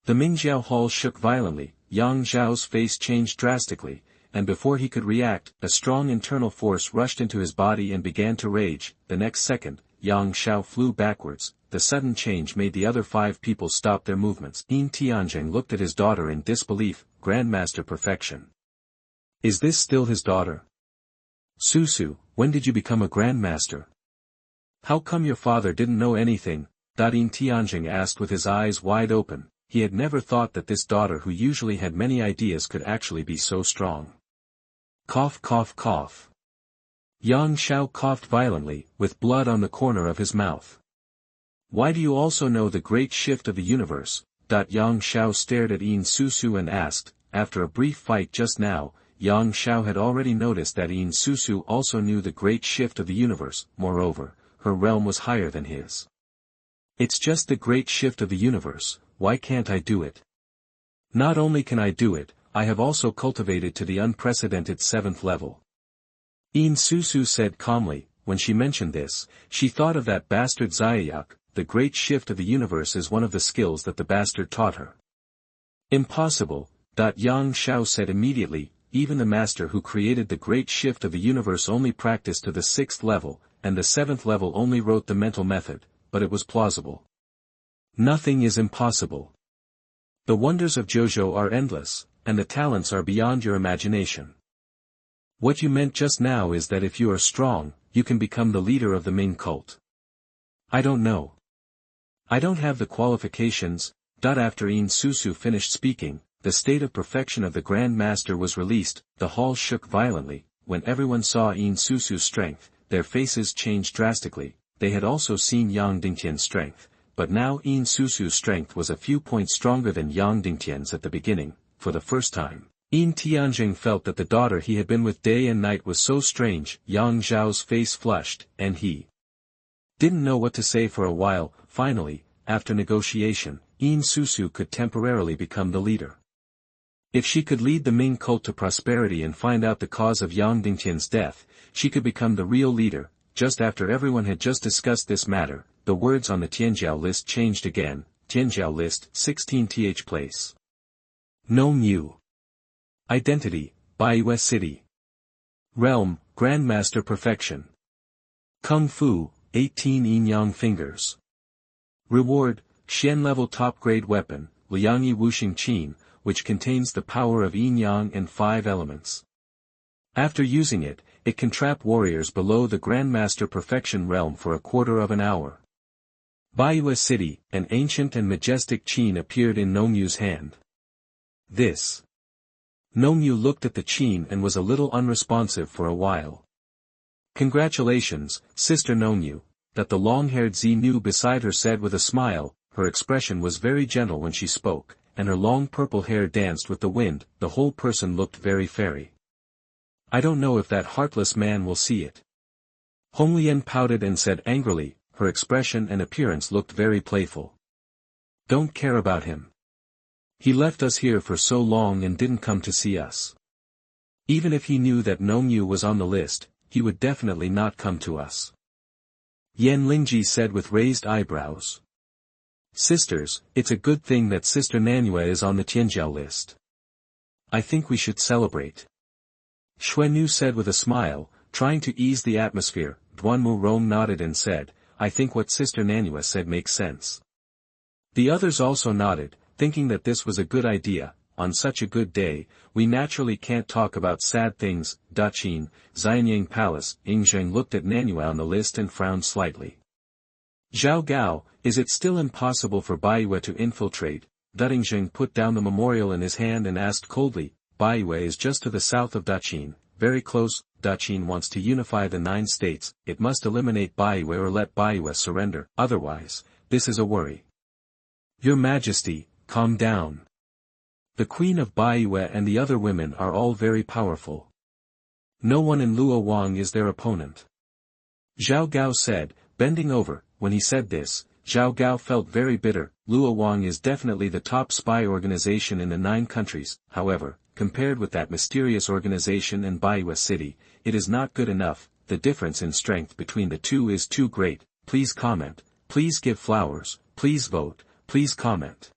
The Mingjiao hall shook violently. Yang Xiao's face changed drastically, and before he could react, a strong internal force rushed into his body and began to rage. The next second, Yang Xiao flew backwards. The sudden change made the other 5 people stop their movements. Yin Tianjing looked at his daughter in disbelief. Grandmaster Perfection. Is this still his daughter? Ziyu, when did you become a grandmaster? How come your father didn't know anything? Yin Tianjing asked with his eyes wide open. He had never thought that this daughter who usually had many ideas could actually be so strong. Cough cough cough. Yang Xiao coughed violently, with blood on the corner of his mouth. Why do you also know the great shift of the universe? Yang Xiao stared at Yin Ziyu and asked. After a brief fight just now, Yang Xiao had already noticed that Yin Ziyu also knew the great shift of the universe. Moreover, her realm was higher than his. It's just the great shift of the universe. Why can't I do it? Not only can I do it, I have also cultivated to the unprecedented 7th level. Yin Ziyu said calmly. When she mentioned this, she thought of that bastard Ziyuk. The great shift of the universe is one of the skills that the bastard taught her. Impossible. Yang Xiao said immediately. Even the master who created the great shift of the universe only practiced to the 6th level, and the 7th level only wrote the mental method, but it was plausible. Nothing is impossible. The wonders of Jiuzhou are endless, and the talents are beyond your imagination. What you meant just now is that if you are strong, you can become the leader of the Ming cult. I don't know. I don't have the qualifications. After Yin Ziyu finished speaking, the state of perfection of the Grand Master was released. The hall shook violently. When everyone saw Yin Ziyu's strength, their faces changed drastically. They had also seen Yang Dingtian's strength, but now Yin Ziyu's strength was a few points stronger than Yang Dingtian's at the beginning. For the first time, Yin Tianjing felt that the daughter he had been with day and night was so strange. Yang Xiao's face flushed, and he didn't know what to say for a while. Finally, after negotiation, Yin Ziyu could temporarily become the leader. If she could lead the Ming cult to prosperity and find out the cause of Yang Dingtian's death, she could become the real leader. Just after everyone had just discussed this matter, the words on the Tianjiao list changed again. Tianjiao list, 16th place. No Mu. Identity, Baiyu City. Realm, Grandmaster Perfection. Kung Fu, 18 Yin Yang Fingers. Reward, Xian level top grade weapon, Liangyi Wuxing Qin, which contains the power of Yin Yang and 5 elements. After using it, it can trap warriors below the Grandmaster Perfection realm for a quarter of an hour. Baiyu City, an ancient and majestic Qin appeared in Nomu's hand. This. Nomu looked at the Qin and was a little unresponsive for a while. Congratulations, Sister Nomu, that the long-haired Xinu beside her said with a smile. Her expression was very gentle when she spoke, and her long purple hair danced with the wind. The whole person looked very fairy. I don't know if that heartless man will see it. Honglian pouted and said angrily. Her expression and appearance looked very playful. Don't care about him. He left us here for so long and didn't come to see us. Even if he knew that Nomu was on the list, he would definitely not come to us. Yan Lingji said with raised eyebrows. Sisters, it's a good thing that Sister Nanhua is on the Tianjiao list. I think we should celebrate. Xuanhuan said with a smile, trying to ease the atmosphere. Duanmu Rong nodded and said, I think what Sister Nanhua said makes sense. The others also nodded, thinking that this was a good idea. On such a good day, we naturally can't talk about sad things. Qin, Xianyang Palace. Yingzheng looked at Nanhua on the list and frowned slightly. Zhao Gao, is it still impossible for Baiyu to infiltrate? Dudingzheng put down the memorial in his hand and asked coldly, Baiyue is just to the south of Daqin, very close. Daqin wants to unify the 9 states, it must eliminate Baiyue or let Baiyue surrender, otherwise, this is a worry. Your Majesty, calm down. The Queen of Baiyue and the other women are all very powerful. No one in Luo Wang is their opponent. Zhao Gao said, bending over. When he said this, Zhao Gao felt very bitter. Luo Wang is definitely the top spy organization in the 9 countries, however, compared with that mysterious organization and Baiyue City, it is not good enough. The difference in strength between the two is too great. Please comment, please give flowers, please vote, please comment.